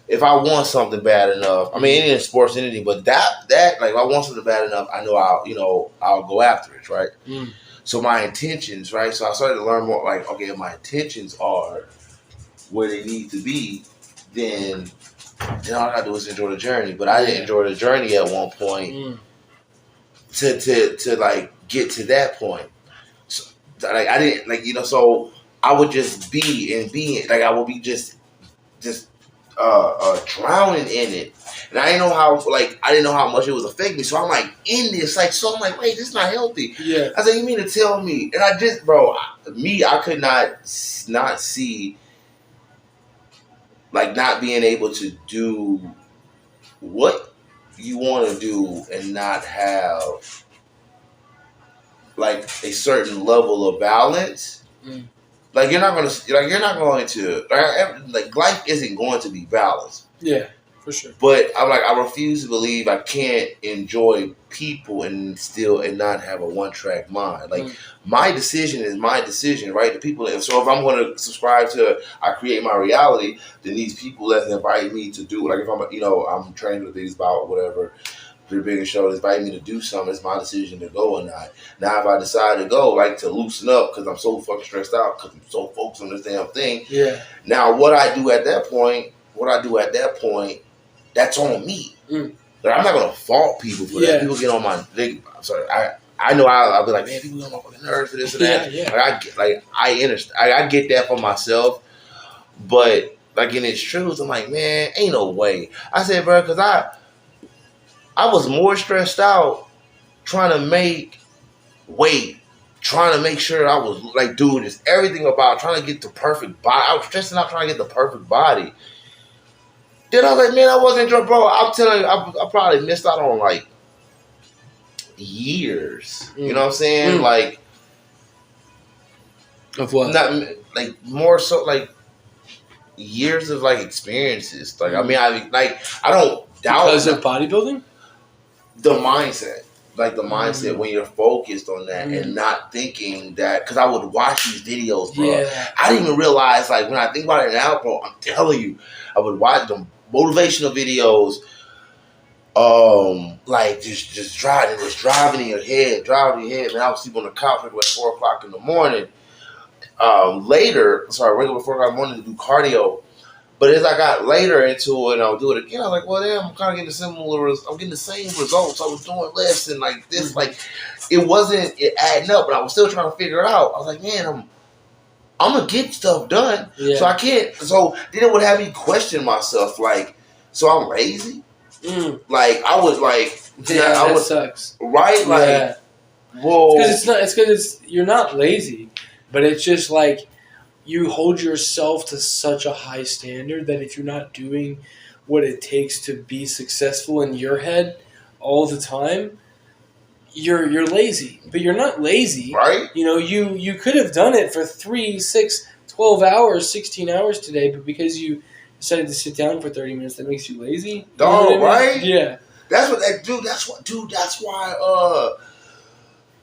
If I want something bad enough, I mean, any in sports, anything, but that if I want something bad enough, I know I'll go after it, right? So my intentions, right? So I started to learn more. Okay, if my intentions are where they need to be, then all I gotta do is enjoy the journey. But I didn't enjoy the journey at one point to get to that point. So I didn't so I would just be I would be just drowning in it, and I didn't know how much it was affecting me. So I'm in this, so I'm wait, this is not healthy. Yeah. I said, you mean to tell me? And I just, bro, I could not see not being able to do what you want to do and not have a certain level of balance. You're not going to life isn't going to be balanced. Yeah, for sure. But I refuse to believe I can't enjoy people and not have a one-track mind. My decision is my decision, right? The people. So if I'm going to subscribe to I create my reality, then these people that invite me to do if I'm training with these about whatever. The biggest show invite me to do something. It's my decision to go or not. Now, if I decide to go, to loosen up because I'm so fucking stressed out because I'm so focused on this damn thing. Yeah. Now, what I do at that point, that's on me. I'm not gonna fault people for that. People get on my. I know I'll be man, people get on my fucking nerves for this and that. Yeah. I understand. I get that for myself, but in its truth, I'm man, ain't no way. I said, bro, because I was more stressed out trying to make weight, trying to make sure I was doing this, everything about trying to get the perfect body. I was stressing out trying to get the perfect body. Then I was man, I wasn't drunk, bro. I'm telling you, I probably missed out on years. You know what I'm saying? Of what? Not more so years of experiences. I mean, I don't doubt because of bodybuilding. The mindset, the mindset when you're focused on that and not thinking that, because I would watch these videos, bro. Yeah. I didn't even realize, when I think about it now, bro, I'm telling you, I would watch them motivational videos, just driving in your head, man. I would sleep on the couch at 4:00 in the morning. Wake up at 4:00 in the morning to do cardio. But as I got later into it and I would do it again, I was well, damn, I'm kind of getting I'm getting the same results. I was doing less and this, it wasn't adding up, but I was still trying to figure it out. I was man, I'm going to get stuff done. Yeah. So I can't. So then it would have me question myself, so I'm lazy? I was that sucks. Right? Yeah. Whoa. It's because you're not lazy, but it's just you hold yourself to such a high standard that if you're not doing what it takes to be successful in your head all the time, you're lazy. But you're not lazy. Right. You could have done it for 3, 6, 12 hours, 16 hours today, but because you decided to sit down for 30 minutes, that makes you lazy. Dog, right? Yeah. That's why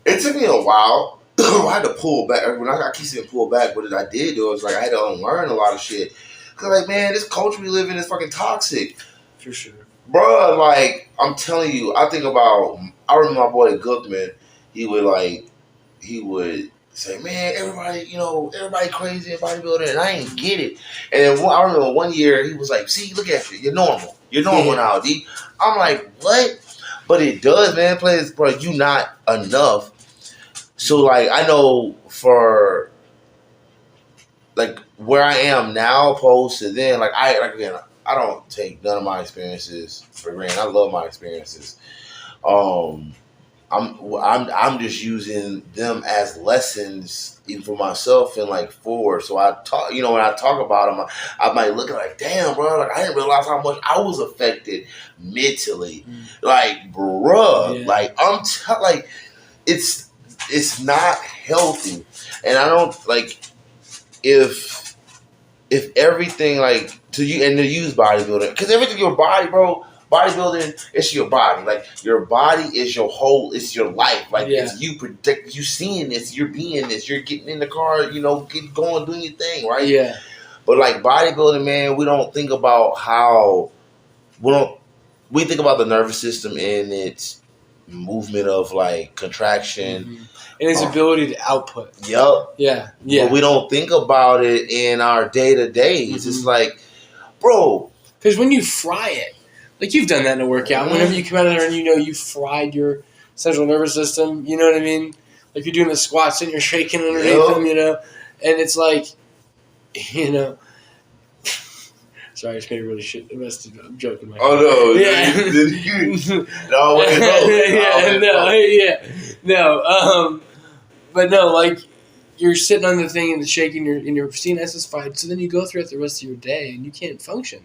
it took me a while. I had to pull back. When I keep saying pull back, what I did do was like I had to unlearn a lot of shit. Cause like, man, this culture we live in is fucking toxic. For sure. Bruh, like, I'm telling you, I remember my boy Gookman, he would say, man, everybody crazy in bodybuilding, and I ain't get it. And then I remember one year, he was like, see, look at you, you're normal now, D. I'm like, what? But it does, man, players, bro, you not enough. So, like, I know for, like, where I am now opposed to then, again, I don't take none of my experiences for granted. I love my experiences. I'm just using them as lessons even for myself and like forward. So I talk, when I talk about them, I might look at like, damn, bro, like I didn't realize how much I was affected mentally. Like, bruh, like like it's not healthy, and I don't like if everything like to use bodybuilding, because everything your body, bro. Bodybuilding, it's your body. Like your body is your whole. It's your life. Like it's you protect. You seeing this. You're being this. You're getting in the car. Get going, doing your thing, right? Yeah. But like bodybuilding, man, we don't think about how we think about the nervous system and its movement of like contraction and its ability to output. Yep. Yeah. But we don't think about it in our day to days. It's like, bro, because when you fry it. Like, you've done that in a workout. Whenever you come out of there and you fried your central nervous system, you know what I mean? Like, you're doing the squats and you're shaking underneath them, And it's like, Sorry, I just made a really invested. I'm joking. Oh, no. Yeah. No. But no, like, you're sitting on the thing and shaking and your CNS is fried. So then you go throughout the rest of your day and you can't function.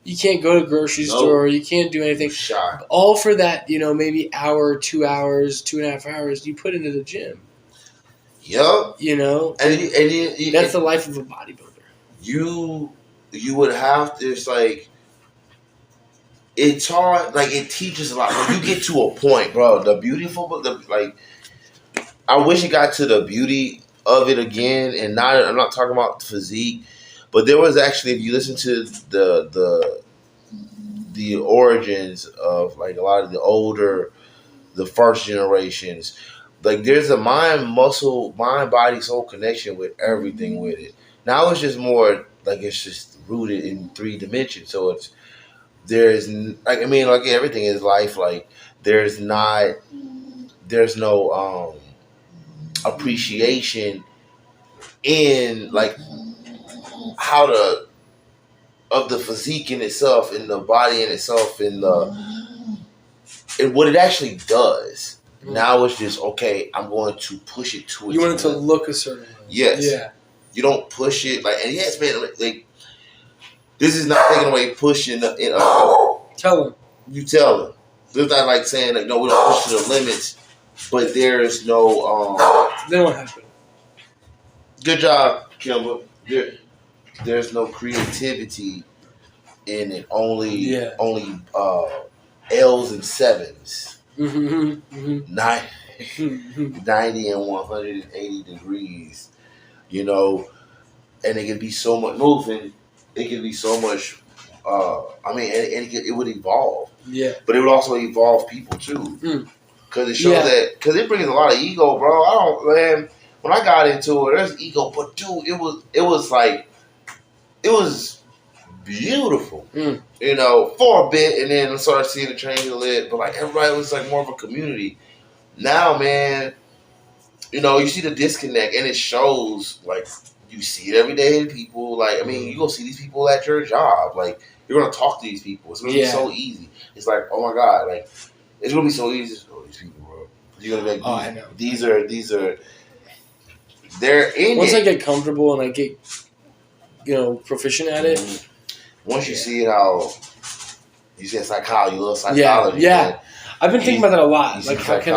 You can't go to the grocery store. You can't do anything. Shot. All for that, maybe hour, 2 hours, 2.5 hours you put into the gym. Yep. And that's the life of a bodybuilder. You would have to, it's like, it's hard, like, it teaches a lot. When you get to a point, bro, I wish it got to the beauty of it again, and I'm not talking about physique, but there was actually, if you listen to the origins of like a lot of the first generations, like there's a mind, body, soul connection with everything with it. Now it's just more like it's just rooted in 3 dimensions. So everything is life. Like there's no appreciation in like of the physique in itself, in the body in itself, and what it actually does. Now it's just, okay, I'm going to push it to its You want it to look a certain way. Yes. Yeah. You don't push it like, and yes, man, like this is not taking away pushing. Tell them. You tell them. There's not like saying like, no, we don't push to the limits, but there's no. Then what happened? Good job, Kimber. There's no creativity in it. Only L's and 7s. 90 and 180 degrees. And it can be so much moving. It can be so much. It would evolve. Yeah. But it would also evolve people too. Because it shows because it brings a lot of ego, bro. When I got into it, there's ego, but dude, it was beautiful, for a bit, and then I started seeing the change a little. But like everybody was like more of a community. Now, man, you see the disconnect, and it shows. Like you see it every day in people. Like you go see these people at your job. Like you're gonna talk to these people. It's gonna be so easy. It's like, oh my god, like it's gonna be so easy to know these people, bro. You're gonna be like, I know. These are. They're in Once I get comfortable and I get, proficient at it. Once you see how you said psychology, you love psychology. Yeah. Man. I've been thinking about that a lot. Like, how can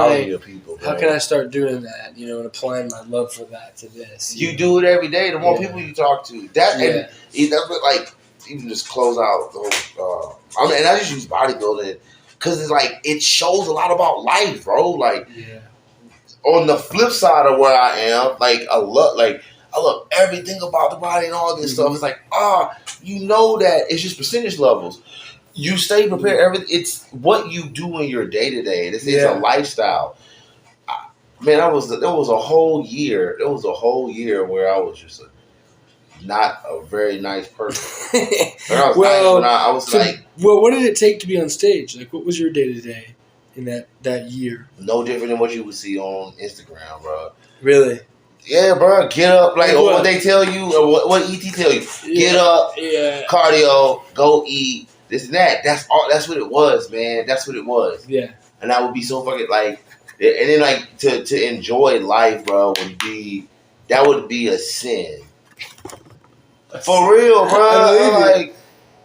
I start doing that? And applying my love for that to this. You do it every day. The more people you talk to, and that's like even just close out the whole. And I just use bodybuilding because it's like it shows a lot about life, bro. Like. on the flip side of where I am, like I love everything about the body and all this stuff. It's like, you know that it's just percentage levels. You stay prepared. Everything. It's what you do in your day to day. It's a lifestyle. Man, there was a whole year. There was a whole year where I was just not a very nice person. But I was nice when I was Well, what did it take to be on stage? Like, what was your day to day in that year? No different than what you would see on Instagram, bro. Really? Yeah, bro. Get up, like what they tell you, or what ET tell you. Get up, cardio, go eat, this and that. That's all. That's what it was, man. That's what it was. Yeah. And that would be so fucking like, and then like to enjoy life, bro, would be a sin. For real, bro. Like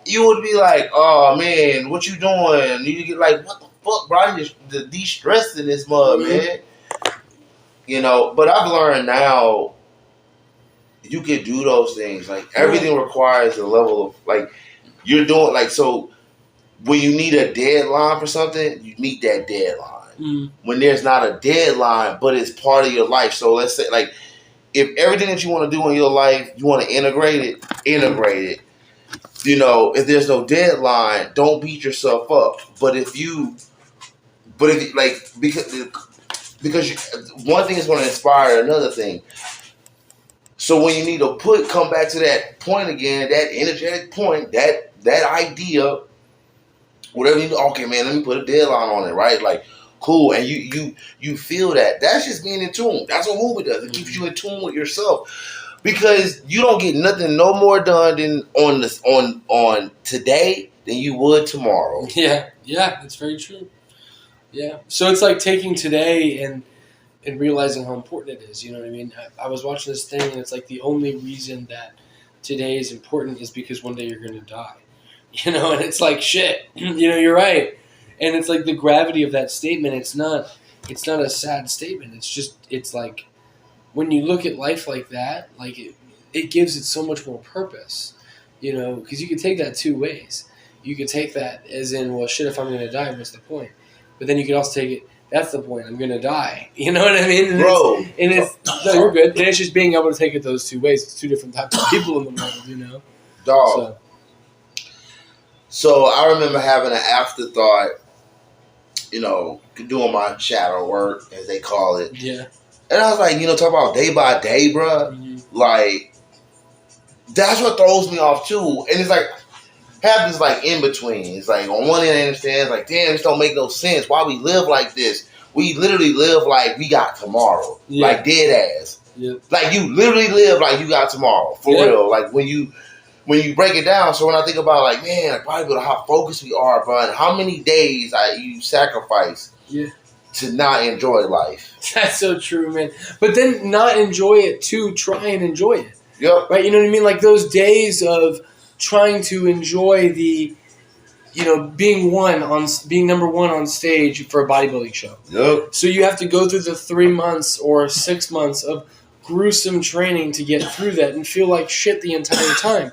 you would be like, oh man, what you doing? You get like, what the fuck, bro? I just de-stress in this mud, man. You know, but I've learned now you can do those things. Like everything requires a level of like you're doing like so when you need a deadline for something, you meet that deadline. When there's not a deadline, but it's part of your life. So let's say like if everything that you want to do in your life, you want to integrate it. You know, if there's no deadline, don't beat yourself up. But if like because one thing is going to inspire another thing. So when you need to come back to that point again, that energetic point, that idea, whatever you do, okay, man, let me put a deadline on it, right? Like, cool, and you feel that. That's just being in tune. That's what movement does. It keeps you in tune with yourself because you don't get nothing no more done than on today than you would tomorrow. Yeah, that's very true. Yeah, so it's like taking today and realizing how important it is. You know what I mean? I was watching this thing, and it's like the only reason that today is important is because one day you're going to die. You know, and it's like shit. You know, you're right. And it's like the gravity of that statement. It's not a sad statement. It's like when you look at life like that, like it gives it so much more purpose. You know, because you could take that two ways. You could take that as in, well, shit, if I'm going to die, what's the point? But then you could also take it, that's the point, I'm going to die. You know what I mean? Bro. No, you're good. And it's just being able to take it those two ways. It's two different types of people in the world, you know? Dog. So I remember having an afterthought, you know, doing my shadow work, as they call it. Yeah. And I was like, you know, talk about day by day, bro. Like, that's what throws me off, too. And it's like, happens like in between. It's like on one end I understand, it's like, damn, this don't make no sense. Why we live like this? We literally live like we got tomorrow. Like dead ass. Yeah. Like you literally live like you got tomorrow. For real. Like when you break it down, so when I think about like, man, like bodybuilder, how focused we are, bro, and how many days you sacrifice to not enjoy life. That's so true, man. But then not enjoy it to try and enjoy it. Yep. Right? You know what I mean? Like those days of trying to enjoy the, you know, being number one on stage for a bodybuilding show. Yep. So you have to go through the 3 months or 6 months of gruesome training to get through that and feel like shit the entire time,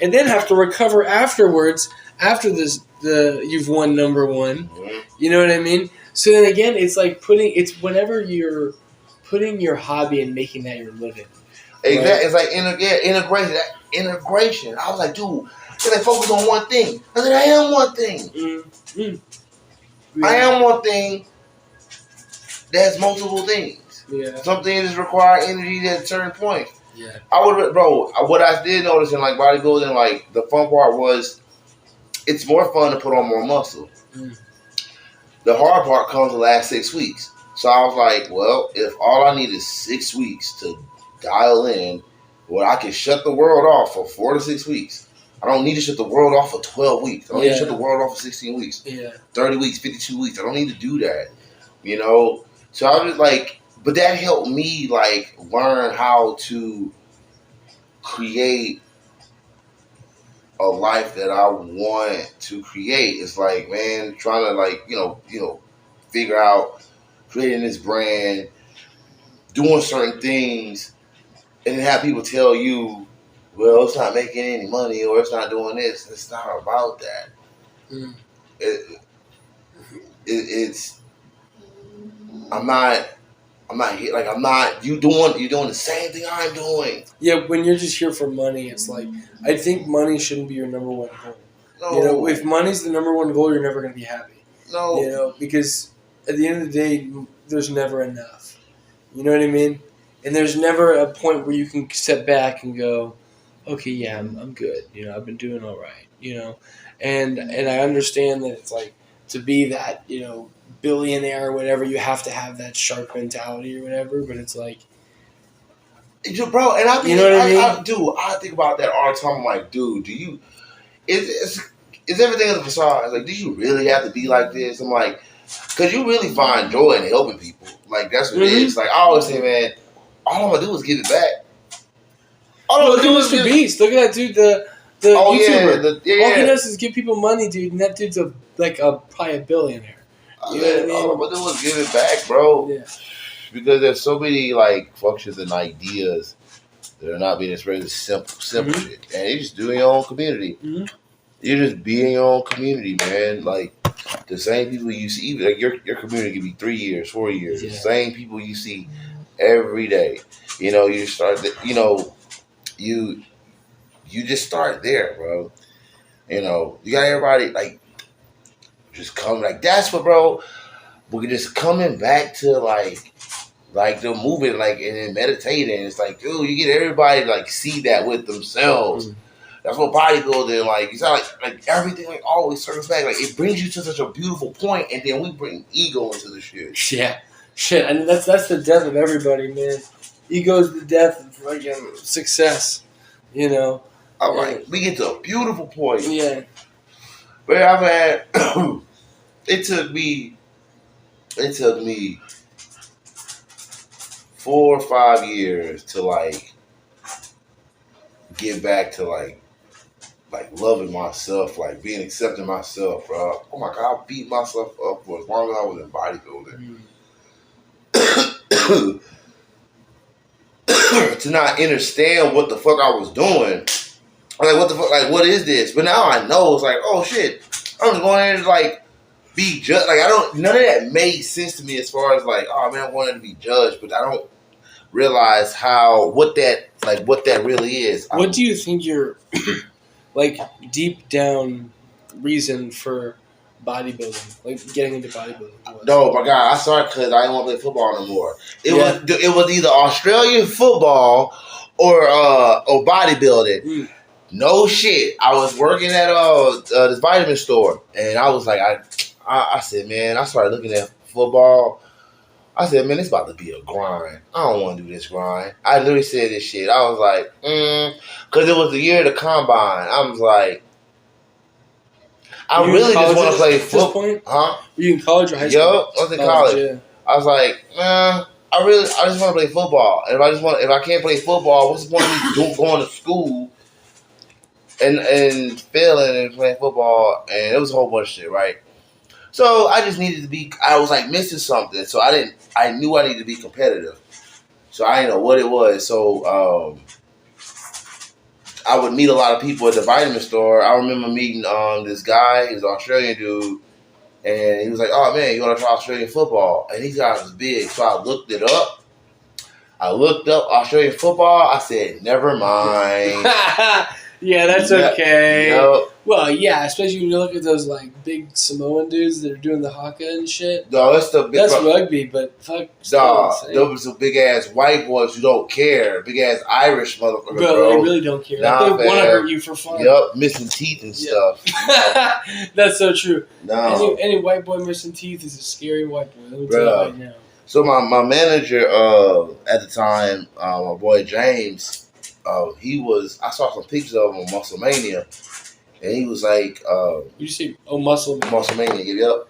and then have to recover afterwards after you've won number one. You know what I mean? So then again, it's like whenever you're putting your hobby and making that your living. Exactly. Right? It's like integration. I was like, dude, they focus on one thing. I said, I am one thing. I am one thing that's multiple things. Yeah. Some things require energy at a certain point. Yeah. What I did notice in like bodybuilding, like the fun part was it's more fun to put on more muscle. The hard part comes the last 6 weeks. So I was like, well, if all I need is 6 weeks to dial in, well, I can shut the world off for 4 to 6 weeks. I don't need to shut the world off for 12 weeks. I don't need to shut the world off for 16 weeks. 30 weeks, 52 weeks. I don't need to do that. You know? So I was like, but that helped me like learn how to create a life that I want to create. It's like, man, trying to like, you know, figure out creating this brand, doing certain things, and then have people tell you, well, it's not making any money or it's not doing this. It's not about that. It's I'm not I'm not here. Like I'm not. You're doing the same thing I'm doing. Yeah, when you're just here for money, it's like I think money shouldn't be your number one goal. No. If money's the number one goal, you're never going to be happy. No. Because at the end of the day, there's never enough. You know what I mean? And there's never a point where you can step back and go, okay, yeah, I'm good. I've been doing all right. And I understand that it's like to be that billionaire or whatever, you have to have that shark mentality or whatever. But it's like, bro, and I think, you know what I mean? I think about that all the time. I'm like, dude, do you? Is everything in the facade? It's like, do you really have to be like this? I'm like, because you really find joy in helping people. Like that's what it is. Like I always say, man, all I'm gonna do is give it back. Look at Mr. Beast. Look at that dude, the YouTuber. All he does is give people money, dude, and that dude's probably a billionaire. You know what I mean? All I'm gonna do is give it back, bro. Yeah. Because there's so many like functions and ideas that are not being expressed as simple shit, and you just do in your own community. Mm-hmm. You just be in your own community, man. Like the same people you see, like your community could be 3 years, 4 years. Yeah. The same people you see every day. You start. You just start there, bro. You got everybody like just come like that's what, bro. We're just coming back to like the movement, like and then meditating. It's like, dude, you get everybody to like see that with themselves. Mm-hmm. That's what bodybuilding like. It's not like everything like always circles back. Like it brings you to such a beautiful point, and then we bring ego into the shit. Yeah, shit. And that's the death of everybody, man. Ego's the death of fucking success. All right, we get to a beautiful point. Yeah, but I've had. It took me 4 or 5 years to like get back to like loving myself, like being accepting myself, bro. Oh my God, I beat myself up for as long as I was in bodybuilding. To not understand what the fuck I was doing. Like what the fuck, like what is this? But now I know it's like, oh shit, I'm just going in and like be judged. Like none of that made sense to me as far as like, oh man, I wanted to be judged, but I don't realize what that really is. What do you think your like deep down reason for bodybuilding, like getting into bodybuilding was? No, my God, I started because I didn't want to play football no more. It was either Australian football or bodybuilding. Mm. No shit. I was working at this vitamin store, and I was like, I said, man, I started looking at football. I said, man, it's about to be a grind. I don't want to do this grind. I literally said this shit. I was like, because it was the year of the combine. I was like, I really just want to play football. Huh? Were you in college or high school? Yup, I was in college. Yeah. I was like, I just want to play football. And if I can't play football, what's the point of me going to school and failing and playing football? And it was a whole bunch of shit, right? So I just needed to be. I was like missing something, so I knew I needed to be competitive. So I didn't know what it was. So I would meet a lot of people at the vitamin store. I remember meeting this guy. He was an Australian dude, and he was like, "Oh man, you want to try Australian football?" And these guys was big, so I looked it up. I looked up Australian football. I said, "Never mind." Yeah, that's okay. Well, yeah, especially when you look at those like big Samoan dudes that are doing the haka and shit. No, that's rugby, but fuck. Those are big ass white boys who don't care. Big ass Irish motherfuckers, bro. They really don't care. They want to hurt you for fun. Yup, missing teeth and stuff. That's so true. No. Any white boy missing teeth is a scary white boy. Let me tell you right now. So my manager at the time, my boy James. I saw some pictures of him on Muscle Mania, and he was like, you see, Muscle Mania, yep.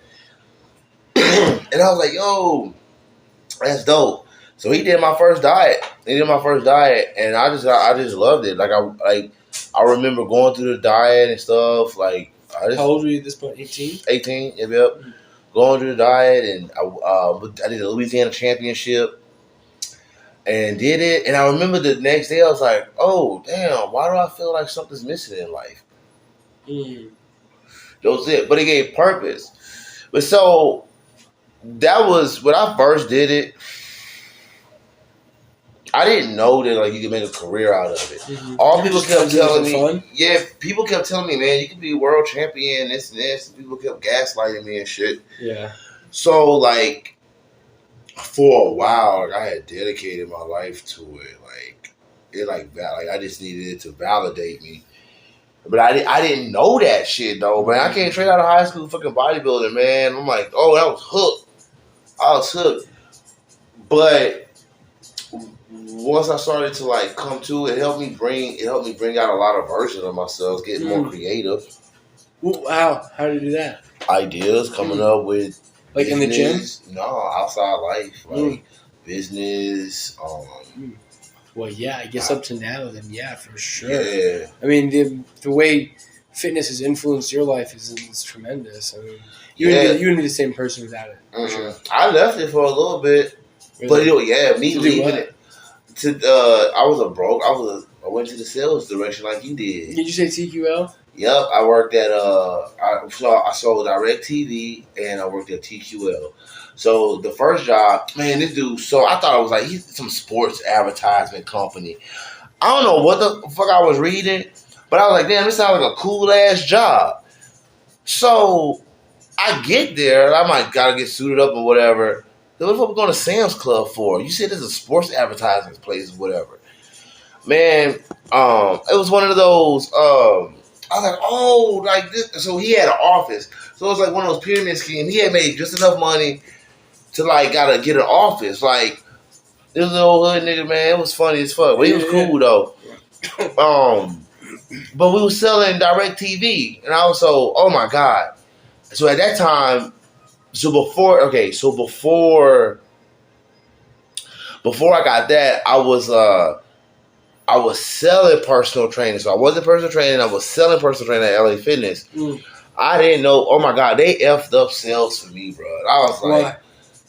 And I was like, yo, that's dope. So he did my first diet. And I just loved it. Like I remember going through the diet and stuff. Like how old were you at this point? 18? 18, yep. Mm-hmm. Going through the diet, and I did a Louisiana championship. And did it, and I remember the next day I was like, "Oh damn! Why do I feel like something's missing in life?" That was it, but it gave purpose. But so that was when I first did it. I didn't know that like you could make a career out of it. Mm-hmm. All people kept telling me, fun? yeah, people kept telling me, man, you could be world champion, this and this. People kept gaslighting me and shit. Yeah. So like for a while, like I had dedicated my life to it. Like I just needed it to validate me. But I didn't know that shit though, man. I came straight out of high school fucking bodybuilding, man. I'm like, oh, I was hooked. But once I started to like come to it, helped me bring out a lot of versions of myself, getting more creative. Wow, how did you do that? Ideas coming up with like business, in the gym? No, outside life, like business. Well, yeah, I guess up to now, then yeah, for sure. Yeah. I mean, the way fitness has influenced your life is tremendous. I mean, you wouldn't be the same person without it. For sure. I left it for a little bit, really? But me leaving it. I went to the sales direction like you did. Did you say TQL? Yep, I worked at I sold DirecTV and I worked at TQL. So the first job, man, this dude. So I thought it was like some sports advertisement company. I don't know what the fuck I was reading, but I was like, damn, this sounds like a cool ass job. So I get there, I might gotta get suited up or whatever. Then what the fuck we going to Sam's Club for? You said this is a sports advertising place or whatever. Man, it was one of those. I was like, oh, like this. So he had an office. So it was like one of those pyramid schemes. He had made just enough money to like gotta get an office. Like this was an old hood nigga, man. It was funny as fuck. But he was cool though. But we were selling DirecTV, and I was so, oh my god. So at that time, before I got that, I was selling personal training. So I wasn't personal training. I was selling personal training at LA Fitness. I didn't know. Oh my god, they effed up sales for me, bro. I was like,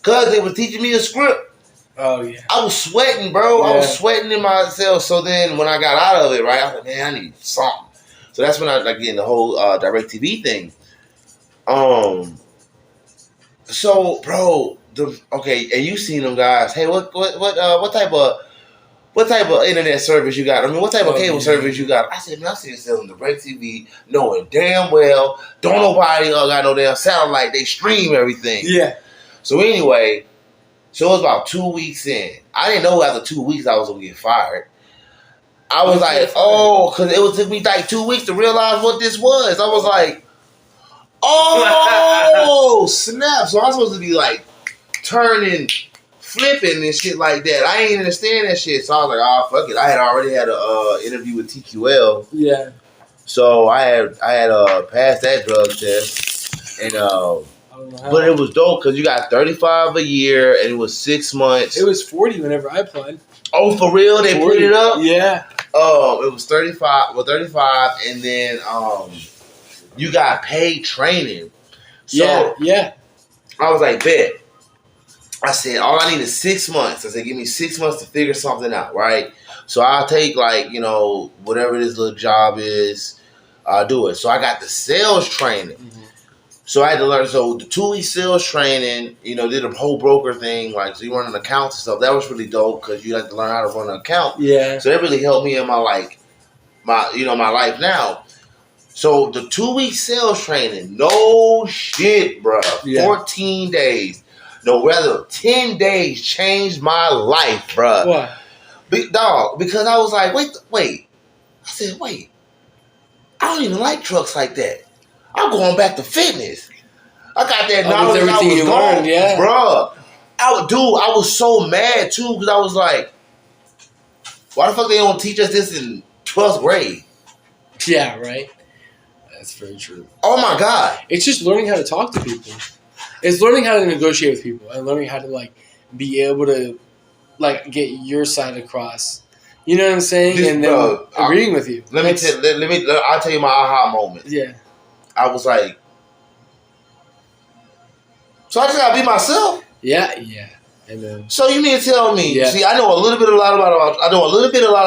cause they were teaching me a script. Oh yeah. I was sweating, bro. Yeah. I was sweating in my sales. So then when I got out of it, right, I was like, man, I need something. So that's when I like getting the whole DirecTV thing. So, bro, and you seen them guys? Hey, what type of internet service you got? I mean, what type of cable service you got? I said, man, I seen selling DirecTV, knowing damn well don't nobody got no damn satellite. They stream everything. Yeah. So anyway, so it was about 2 weeks in. I didn't know after 2 weeks I was gonna get fired. I was like, because it took me like 2 weeks to realize what this was. I was like, oh, snap. So I'm supposed to be like turning, flipping and shit like that. I ain't understand that shit. So I was like, oh, fuck it. I had already had an interview with TQL. Yeah. So I had passed that drug test. And, but it was dope because you got $35 a year and it was 6 months. It was 40 whenever I applied. Oh, for real? They 40. Put it up? Yeah. It was 35. Well, 35, and then you got paid training. So yeah. I was like, bet. I said, all I need is 6 months. I said, give me 6 months to figure something out, right? So I'll take whatever this little job is, I'll do it. So I got the sales training. Mm-hmm. So I had to learn. So the 2 week sales training, did a whole broker thing. Like, so you run an account and stuff. That was really dope because you had to learn how to run an account. Yeah. So that really helped me in my my life now. So the 2 week sales training, no shit, bro. Yeah. 14 days. No, rather 10 days changed my life, bro. What? Big dog. Because I was like, wait. I said, wait. I don't even like trucks like that. I'm going back to fitness. I got that knowledge. Everything you learned, yeah, bro. I was so mad too because I was like, why the fuck they don't teach us this in 12th grade? Yeah, right. That's very true. Oh my god! It's just learning how to talk to people. It's learning how to negotiate with people and learning how to be able to get your side across. You know what I'm saying? And then agreeing with you. I'll tell you my aha moment. Yeah. I was like, so I just gotta be myself? Yeah. Amen. So you mean to tell me? See, I know a lot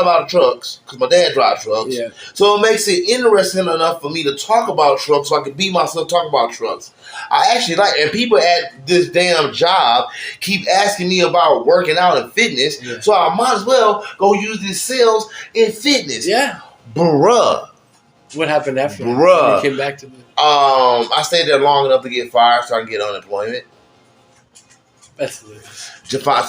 about trucks because my dad drives trucks. Yeah. So it makes it interesting enough for me to talk about trucks, so I can be myself talk about trucks. I actually like, and people at this damn job keep asking me about working out and fitness. Yeah. So I might as well go use these sales in fitness. Yeah, bruh. What happened after? Bruh. When you came back to the... I stayed there long enough to get fired, so I can get unemployment. That's hilarious.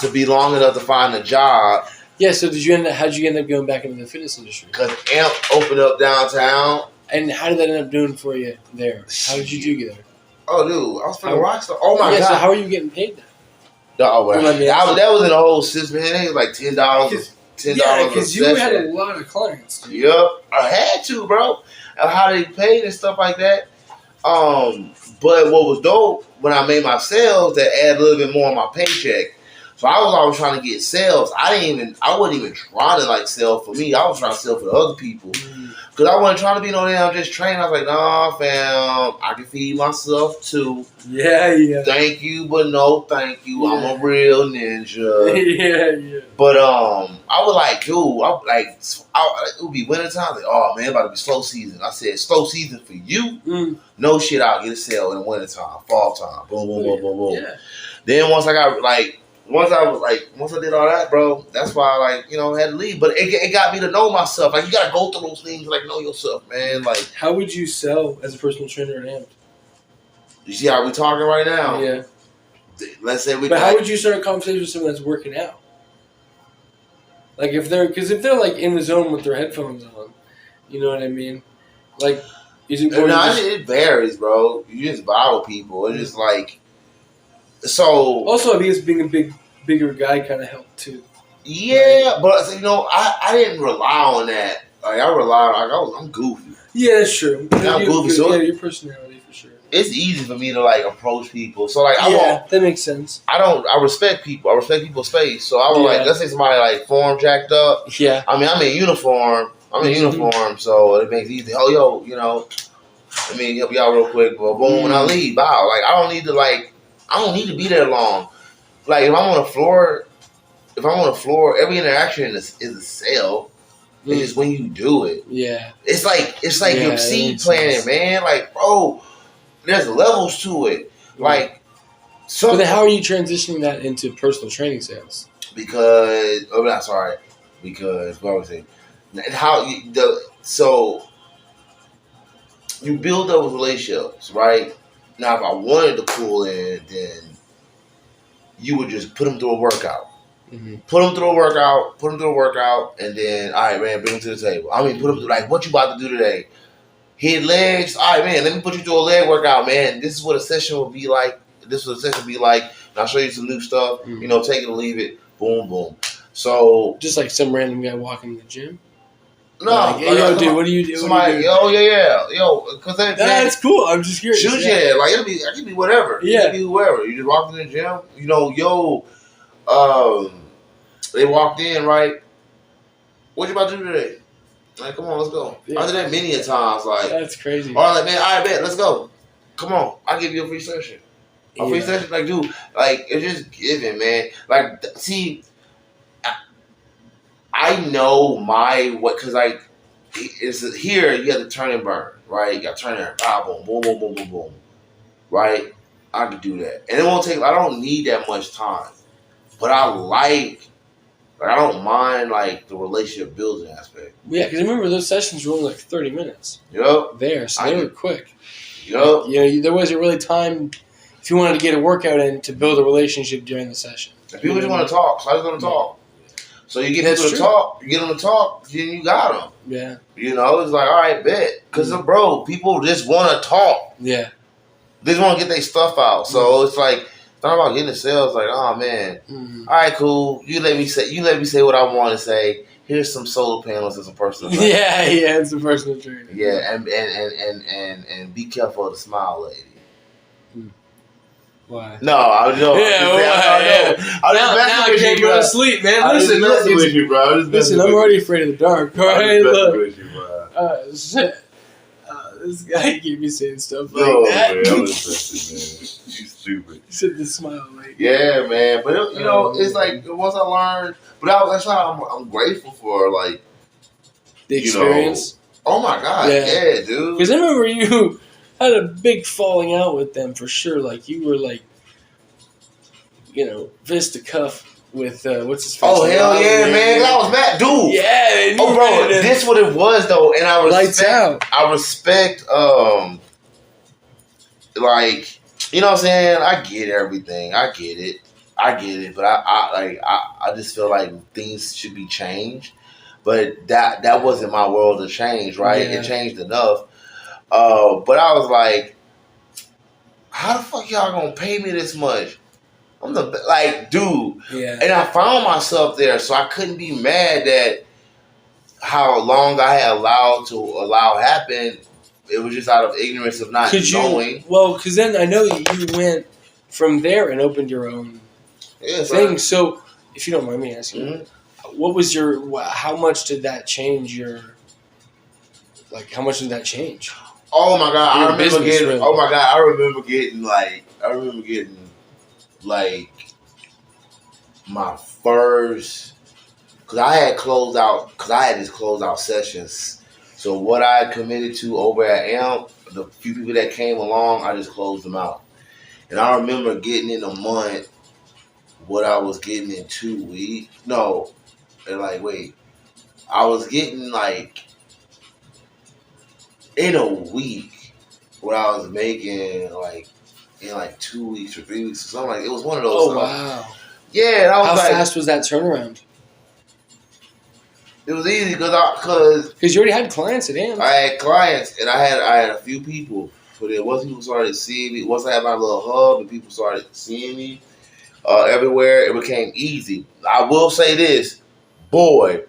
To be long enough to find a job. Yeah, so how'd you end up going back into the fitness industry? Because AMP opened up downtown. And how did that end up doing for you there? How did you get there? Oh, dude, I was fucking rock star. Oh, my God. So how are you getting paid then? No, well, that was in the whole system, man. It was like $10. $10 yeah, because you had a lot of clients. Dude. Yep. I had to, bro. And how they paid and stuff like that. But what was dope, when I made my sales, that added a little bit more on my paycheck. So I was always trying to get sales. I wasn't even trying to like sell for me. I was trying to sell for the other people. Because I wasn't trying to be no damn just trainer. I was like, nah, fam, I can feed myself too. Yeah. Thank you, but no thank you. Yeah. I'm a real ninja. yeah. But I was like, dude, it would be wintertime. Like, oh man, it about to be slow season. I said, slow season for you? No shit, I'll get a sale in the wintertime, fall time. Boom, boom, boom, boom, boom. Yeah. Then once I did all that, bro, that's why I had to leave. But it got me to know myself. Like, you gotta go through those things, like, know yourself, man. Like, how would you sell as a personal trainer at AMP? You see how we talking right now? Yeah. Let's say But how would you start a conversation with someone that's working out? Like, if they're like in the zone with their headphones on, you know what I mean? Like, it varies, bro. You just vibe with people. It's just like. So also, I guess being a bigger guy kind of helped too. Yeah, but I didn't rely on that. Like I'm goofy. Yeah, that's true. I'm goofy, so your personality for sure. It's easy for me to like approach people. So like that makes sense. I respect people. I respect people's space. So I was like, let's say somebody like form jacked up. Yeah. I mean, I'm in uniform. So it makes it easy. Oh, yo, let me help you out real quick. But boom, when I leave, wow. Like I don't need to be there long. Like if I'm on the floor, every interaction is a sale. It's just when you do it. Yeah. It's like your seed planting, man. Like, bro, there's levels to it. Like, but then how are you transitioning that into personal training sales? Because what was it? So you build those relationships, right? Now, if I wanted to pull in, then you would just put them through a workout. Mm-hmm. Put them through a workout, and then, all right, man, bring them to the table. I mean, put them through, like, what you about to do today? Hit legs. All right, man, let me put you through a leg workout, man. This is what a session will be like. And I'll show you some new stuff. Mm-hmm. Take it or leave it. Boom, boom. So just like some random guy walking in the gym. No, like, hey, yo, dude, what do you do? Somebody, because that's cool. I'm just curious. Shoot, like it could be whatever. Yeah, it could be whoever. You just walked in the gym, they walked in, right? What you about to do today? Like, come on, let's go. Yeah. I did that many a times. Like, that's crazy. Or like, man, all right, bet, let's go. Come on, I'll give you a free session. Free session, like, dude, like it's just giving, man. Like, see. I know because it's here you have to turn and burn, right? You got to turn and boom, boom, boom, boom, boom, boom, right? I can do that, and I don't need that much time, but I don't mind like the relationship building aspect. Yeah, because remember those sessions were only like 30 minutes. Yep. There, so they were quick. Yep. Like, there wasn't really time if you wanted to get a workout in to build a relationship during the session. If people just want to talk, so I just want to talk. So you get them to talk, then you got them. Yeah. It's like, all right, bet. Because, bro, people just want to talk. Yeah. They just want to get their stuff out. So it's like, it's not about getting the sales. Like, oh, man. Mm-hmm. All right, cool. You let me say what I want to say. Here's some solar panels and some personal training. Yeah, it's some personal training. Yeah, and be careful of the smile lady. Why? No, I was joking. Now I can't go to sleep, man. Listen, with you, bro. Listen, I'm already afraid of the dark. All right, look. With you, bro. Shit. this guy keep me saying stuff like that. Man, I'm interested, man. You stupid. You said the smile, like. Yeah, man. But it's like once I learned, but that's why I'm grateful for like the experience. Oh my God, yeah dude. Because I remember you had a big falling out with them for sure. Like you were like, fist to cuff with what's his face? Oh hell yeah, man! That was mad, dude. Yeah. Oh bro, this what it was though, and I respect. Lights out. I respect. Like you know what I'm saying. I get everything. I get it. But I just feel like things should be changed. But that wasn't my world to change, right? Yeah. It changed enough. But I was like, how the fuck y'all gonna pay me this much? I'm dude. Yeah. And I found myself there, so I couldn't be mad at how long I had allow happen. It was just out of ignorance of not knowing. Because then I know you went from there and opened your own thing. So, if you don't mind me asking, what was how much did that change how much did that change? Oh my God, I remember getting my first, because I had this closed out sessions. So what I committed to over at AMP, the few people that came along, I just closed them out. And I remember getting in a month what I was getting in 2 weeks. No, and I was getting in a week what I was making in 2 weeks or 3 weeks or something. It was one of those. Oh wow! Yeah, and I was how fast was that turnaround? It was easy because you already had clients at AMP. I had clients and I had a few people. But then once people started seeing me, once I had my little hub and people started seeing me everywhere, it became easy. I will say this, boy.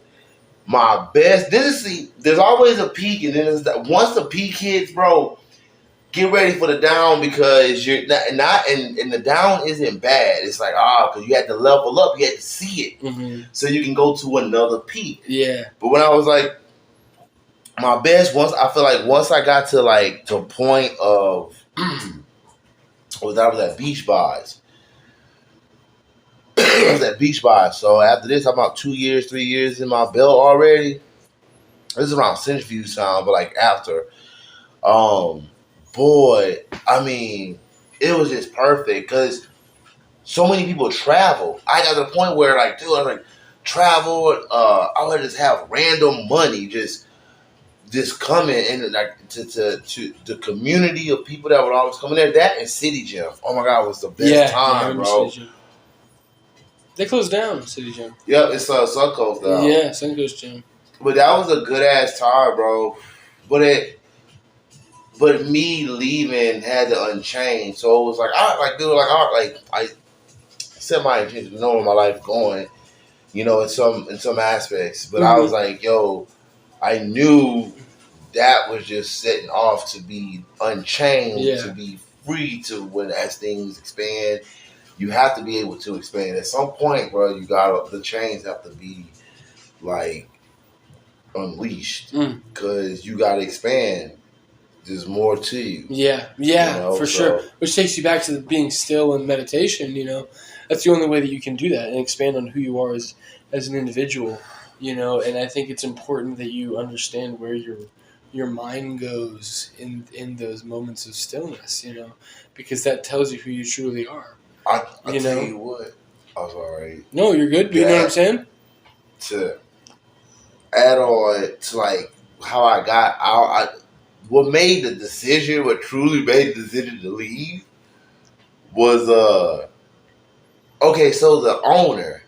My best. There's always a peak, and then once the peak hits, bro, get ready for the down because you're not and the down isn't bad. It's because you had to level up, you had to see it, so you can go to another peak. Yeah. But when I was my best, once I got to to a point of, was at Beach Bars. I was at Beach Bars. So after this, I'm about 2 years, 3 years in my belt already. This is around Centrifuge time, but after. Boy, I mean, it was just perfect because so many people travel. I got to the point where I was travel. I would just have random money just coming in to the community of people that would always come in there. That and City Gym. Oh my God, it was the best time, bro. They closed down City Gym. Yep, it's Suncoast now. Yeah, Suncoast Gym. But that was a good ass time, bro. But me leaving had to unchain. So it was I set my intention to know where my life going, in some aspects. But I was I knew that was just setting off to be unchained, to be free as things expand. You have to be able to expand. At some point, bro, the chains have to be unleashed because you got to expand. There's more to you. Yeah, for sure. Which takes you back to being still and meditation. That's the only way that you can do that and expand on who you are as an individual. And I think it's important that you understand where your mind goes in those moments of stillness. Because that tells you who you truly are. I tell you what, I'm sorry. No, you're good. You know what I'm saying? To add on to how I got out, what truly made the decision to leave was okay. So the owner,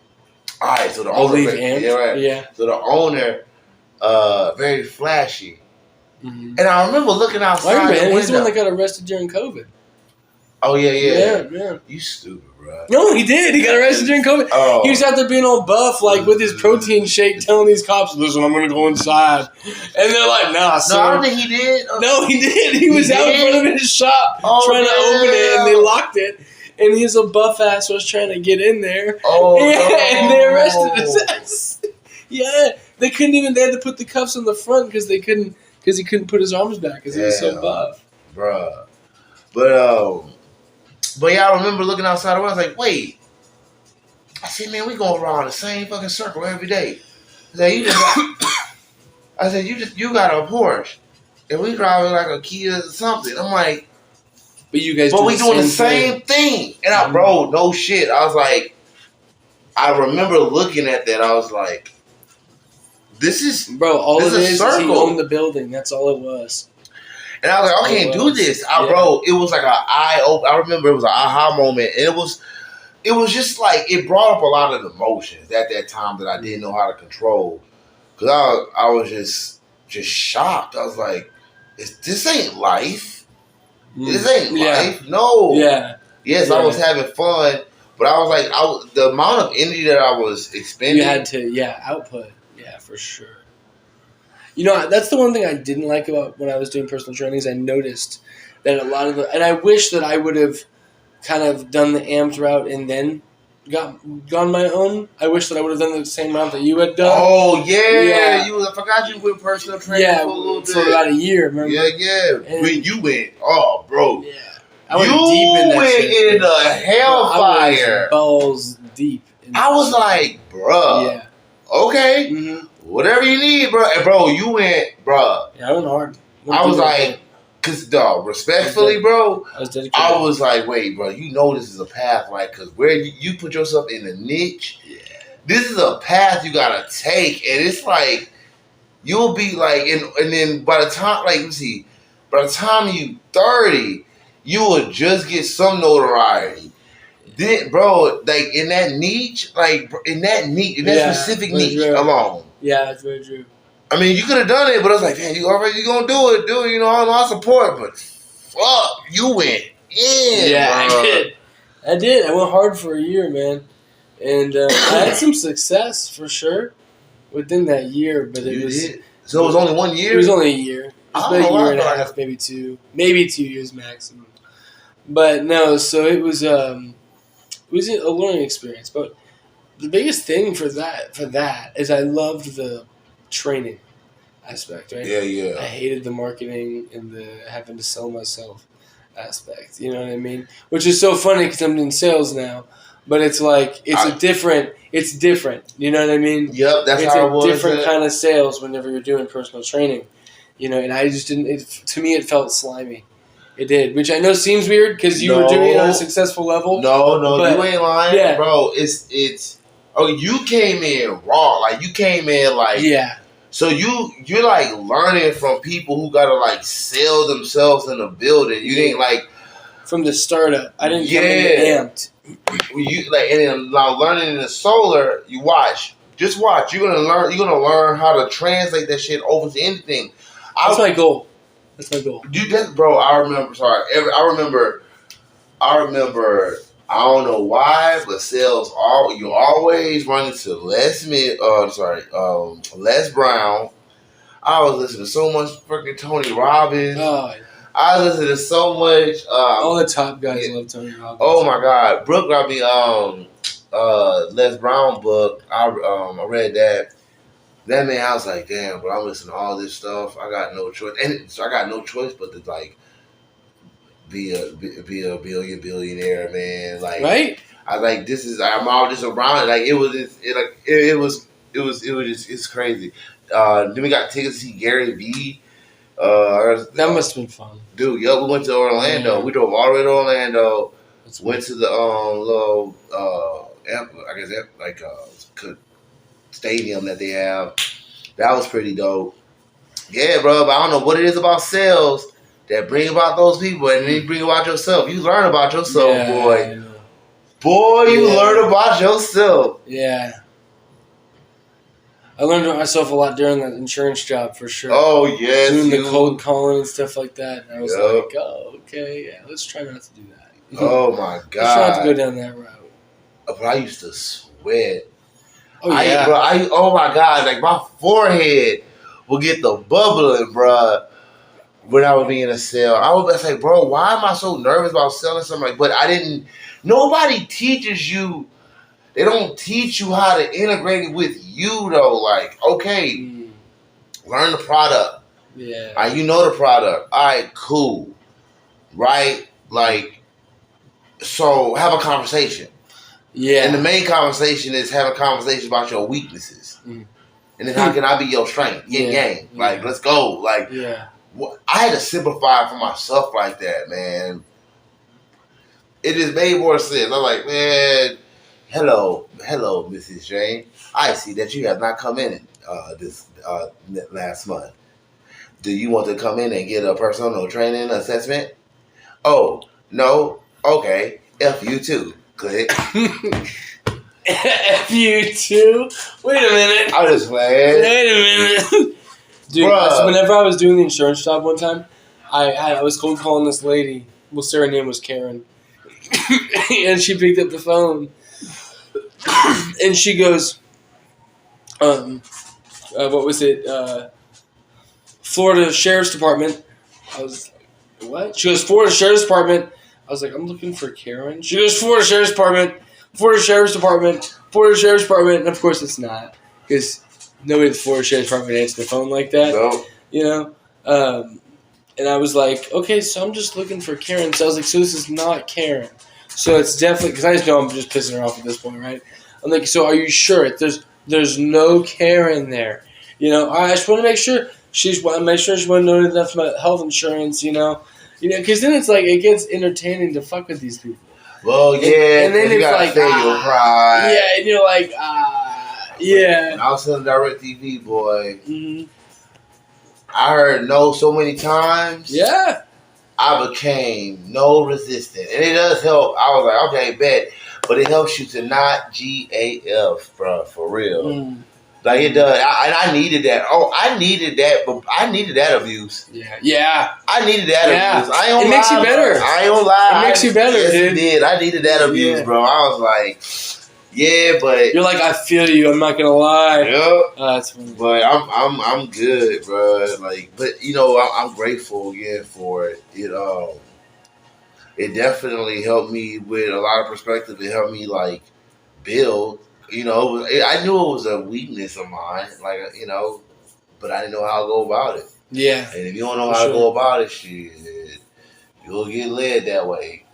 all right. So the owner, yeah. So the owner, very flashy, and I remember looking outside. He's the one that got arrested during COVID. Oh, yeah. Yeah. You stupid, bro. No, he did. He got arrested during COVID. Oh. He was out there being all buff, with his protein shake, telling these cops, listen, I'm going to go inside. And they're like, nah, sir. No, I don't think he did. No, he did. He was out in front of his shop trying to open it, and they locked it. And his little buff ass was trying to get in there. Oh, and they arrested his ass. Yeah. They had to put the cuffs on the front because they couldn't Because he couldn't put his arms back because he was so buff. Bruh. But yeah, I remember looking outside the window. I was like, wait. I said, man, we going around the same fucking circle every day. I said, you got a Porsche. And we driving like a Kia or something. I'm like, but you guys we doing the same thing. And bro, no shit. I was like, I remember looking at that. I was like, this is, bro, all this it is circle. He owned the building. That's all it was. And I was like, I can't do this. Bro, it was like an eye open. I remember it was an aha moment. And it was just like, it brought up a lot of emotions at that time that I didn't know how to control. Because I was just shocked. I was like, this ain't life. This ain't life. No. Yeah. Yes, I was having fun. But I was like, the amount of energy that I was expending. You had to, output. Yeah, for sure. You know, that's the one thing I didn't like about when I was doing personal training is I noticed that a lot of and I wish that I would have kind of done the amped route and then gone my own. I wish that I would have done the same route that you had done. Oh, yeah. I forgot you went personal training for a little bit. For about a year, remember? Yeah. When you went, bro. Yeah. I went deep in that shit. You went in the hellfire. Balls deep. I was like, bruh. Yeah. Okay. Mm-hmm. Whatever you need, bro. And bro, you went, bro. Yeah, I went hard. I was like, because, dog, respectfully, bro, I was like, wait, bro, you know this is a path, right? Because where you put yourself in a niche, this is a path you got to take. And it's like, you'll be like, and then by the time, like, by the time you 30, you will just get some notoriety. Then, bro, like, in that niche, specific niche alone. Yeah, that's very true. I mean, you could have done it, but I was like, man, you gonna do it, dude. You know, I support, but fuck, you went in. Yeah, bro. I did. I went hard for a year, man. And I had some success, for sure, within that year. But it was... Did? So it was only 1 year? It was only a year. It was about a year and a half, maybe 2. Maybe 2 years maximum. But no, so it was a learning experience. But the biggest thing for that is I loved the training aspect, right? Yeah. I hated the marketing and the having to sell myself aspect. You know what I mean? Which is so funny because I'm in sales now, but it's like it's different. You know what I mean? Yep, that's how it was. It's a different kind of sales whenever you're doing personal training. You know, and I just didn't. To me, it felt slimy. It did, which I know seems weird because you were doing it on a successful level. No, you ain't lying, bro. It's. Oh, you came in raw. Like, you came in like... Yeah. So you're like learning from people who gotta like sell themselves in a building. You didn't like... From the startup. I didn't come in amped. You like, and then now learning in the solar, you watch. Just watch. You're gonna learn how to translate that shit over to anything. That's my goal. Bro, I remember, I don't know why, but sales you always run into Les Brown. I was listening to so much freaking Tony Robbins. I was listening to so much. All the top guys love Tony Robbins. Oh my God, Brooke got me Les Brown book. I read that. That man, I was like, damn, bro, I'm listening to all this stuff. I got no choice, and so I got no choice but to like. Be a billionaire, man. Like, right? I like this is. I'm all just around it. Like it's crazy. Then we got tickets to see Gary Vee. That must have been fun, dude. Yo, we went to Orlando. Yeah. We drove all the way to Orlando. Went to the little stadium that they have. That was pretty dope. Yeah, bro. But I don't know what it is about sales that bring about those people, and then you bring about yourself. You learn about yourself, boy. Boy, you learn about yourself. Yeah. I learned about myself a lot during that insurance job, for sure. Oh, yes. Doing the cold calling and stuff like that. And I was like, oh, okay, yeah, let's try not to do that. Oh, my God. Let's try not to go down that route. But I used to sweat. Oh, yeah. Oh, my God. Like, my forehead will get the bubbling, bro. When I would be in a sale, I would say, bro, why am I so nervous about selling something? But nobody teaches you. They don't teach you how to integrate it with you, though. Like, okay, learn the product. Yeah. You know the product. All right, cool. Right? Like, so have a conversation. Yeah. And the main conversation is have a conversation about your weaknesses. And then how can I be your strength? Yin yang. Like, let's go. Like, I had to simplify for myself like that, man. It just made more sense. I'm like, man, hello, Mrs. Jane. I see that you have not come in this last month. Do you want to come in and get a personal training assessment? Oh, no? Okay. F you too. Click. F you too? Wait a minute. I was just playing. Wait a minute. Dude, so whenever I was doing the insurance job one time, I was cold calling this lady. Well, her name was Karen. And she picked up the phone. And she goes, what was it? Florida Sheriff's Department. I was like, what? She goes, Florida Sheriff's Department. I was like, I'm looking for Karen. She goes, Florida Sheriff's Department. Florida Sheriff's Department. Florida Sheriff's Department. And of course it's not. Because nobody at the Florida Sheriff's Department answers the phone like that. No. You know? And I was like, okay, so I'm just looking for Karen. So I was like, so this is not Karen. So it's definitely, because I just know I'm just pissing her off at this point, right? I'm like, so are you sure? There's no Karen there. You know, I just want to make sure she's known enough about health insurance, you know, because then it's like, it gets entertaining to fuck with these people. Well, yeah, and then you it's gotta like, say your pride. Yeah, and you're like, yeah. When I was on DirecTV, boy, I heard no so many times. Yeah. I became no resistant. And it does help. I was like, okay, bet. But it helps you to not GAF, bro, for real. Like it does. I needed that. Oh, I needed that, but I needed that abuse. Yeah. I needed that abuse. I ain't it lie, makes you better. Bro. I ain't gonna lie. It makes you better, yes, dude. It did. I needed that abuse, bro. I was like, yeah, but you're like, I feel you. I'm not gonna lie. Yeah. That's funny. But I'm good, bro. Like, but you know, I'm grateful again for it. It definitely helped me with a lot of perspective. It helped me like build. You know, I knew it was a weakness of mine, like, you know, but I didn't know how to go about it. Yeah. And if you don't know how to go about it, shit, you'll get led that way.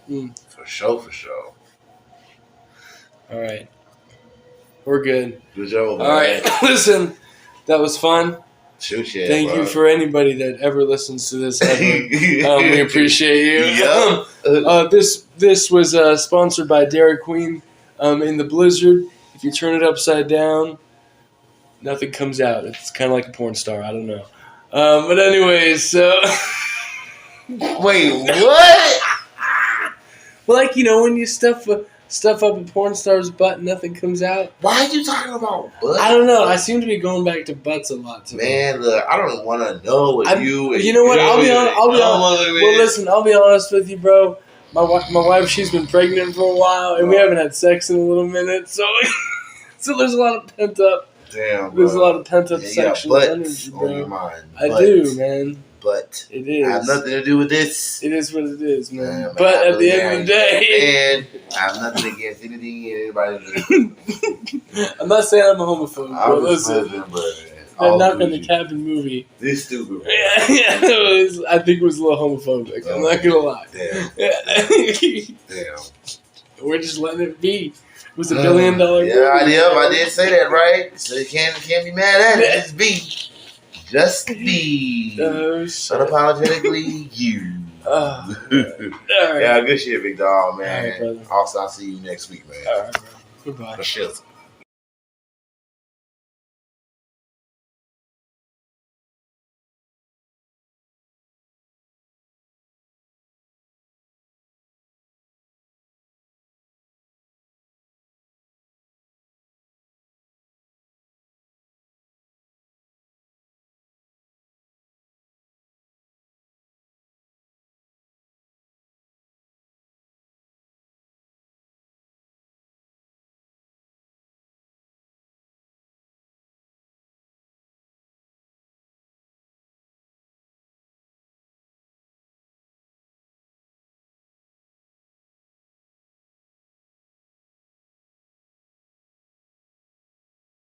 For sure. All right. We're good. Good job, man. All right. Listen, that was fun. Shoot, yeah. Thank you for anybody that ever listens to this ever. We appreciate you. Yeah. This was sponsored by Dairy Queen in the Blizzard. If you turn it upside down, nothing comes out. It's kind of like a porn star. I don't know. But anyways, so... Wait, what? Well, like, you know, when you stuff up a porn star's butt, nothing comes out. Why are you talking about butt? I don't know. I seem to be going back to butts a lot today. Man, look, I don't want to know what you... You know what? I'll be honest. Well, listen, I'll be honest with you, bro. My wife, she's been pregnant for a while, and we haven't had sex in a little minute, so there's a lot of pent up. Damn, bro. There's a lot of pent up sexual energy, bro. On your mind. I do, man. But it is. I have nothing to do with this. It is what it is, man. But at the end of the day, and I have nothing against anything and anybody. I'm not saying I'm a homophobe, but listen. That Knock on the Cabin movie. This stupid. Yeah, I think it was a little homophobic. I'm not gonna lie. Damn. We're just letting it be. It was $1 billion movie. Yeah, I did say that, right? So you can't be mad at it. Just be. Just be. Unapologetically you. Right. Yeah, good shit, big dog, man. All right, brother. Also, I'll see you next week, man. All right, bro. Goodbye. For sure.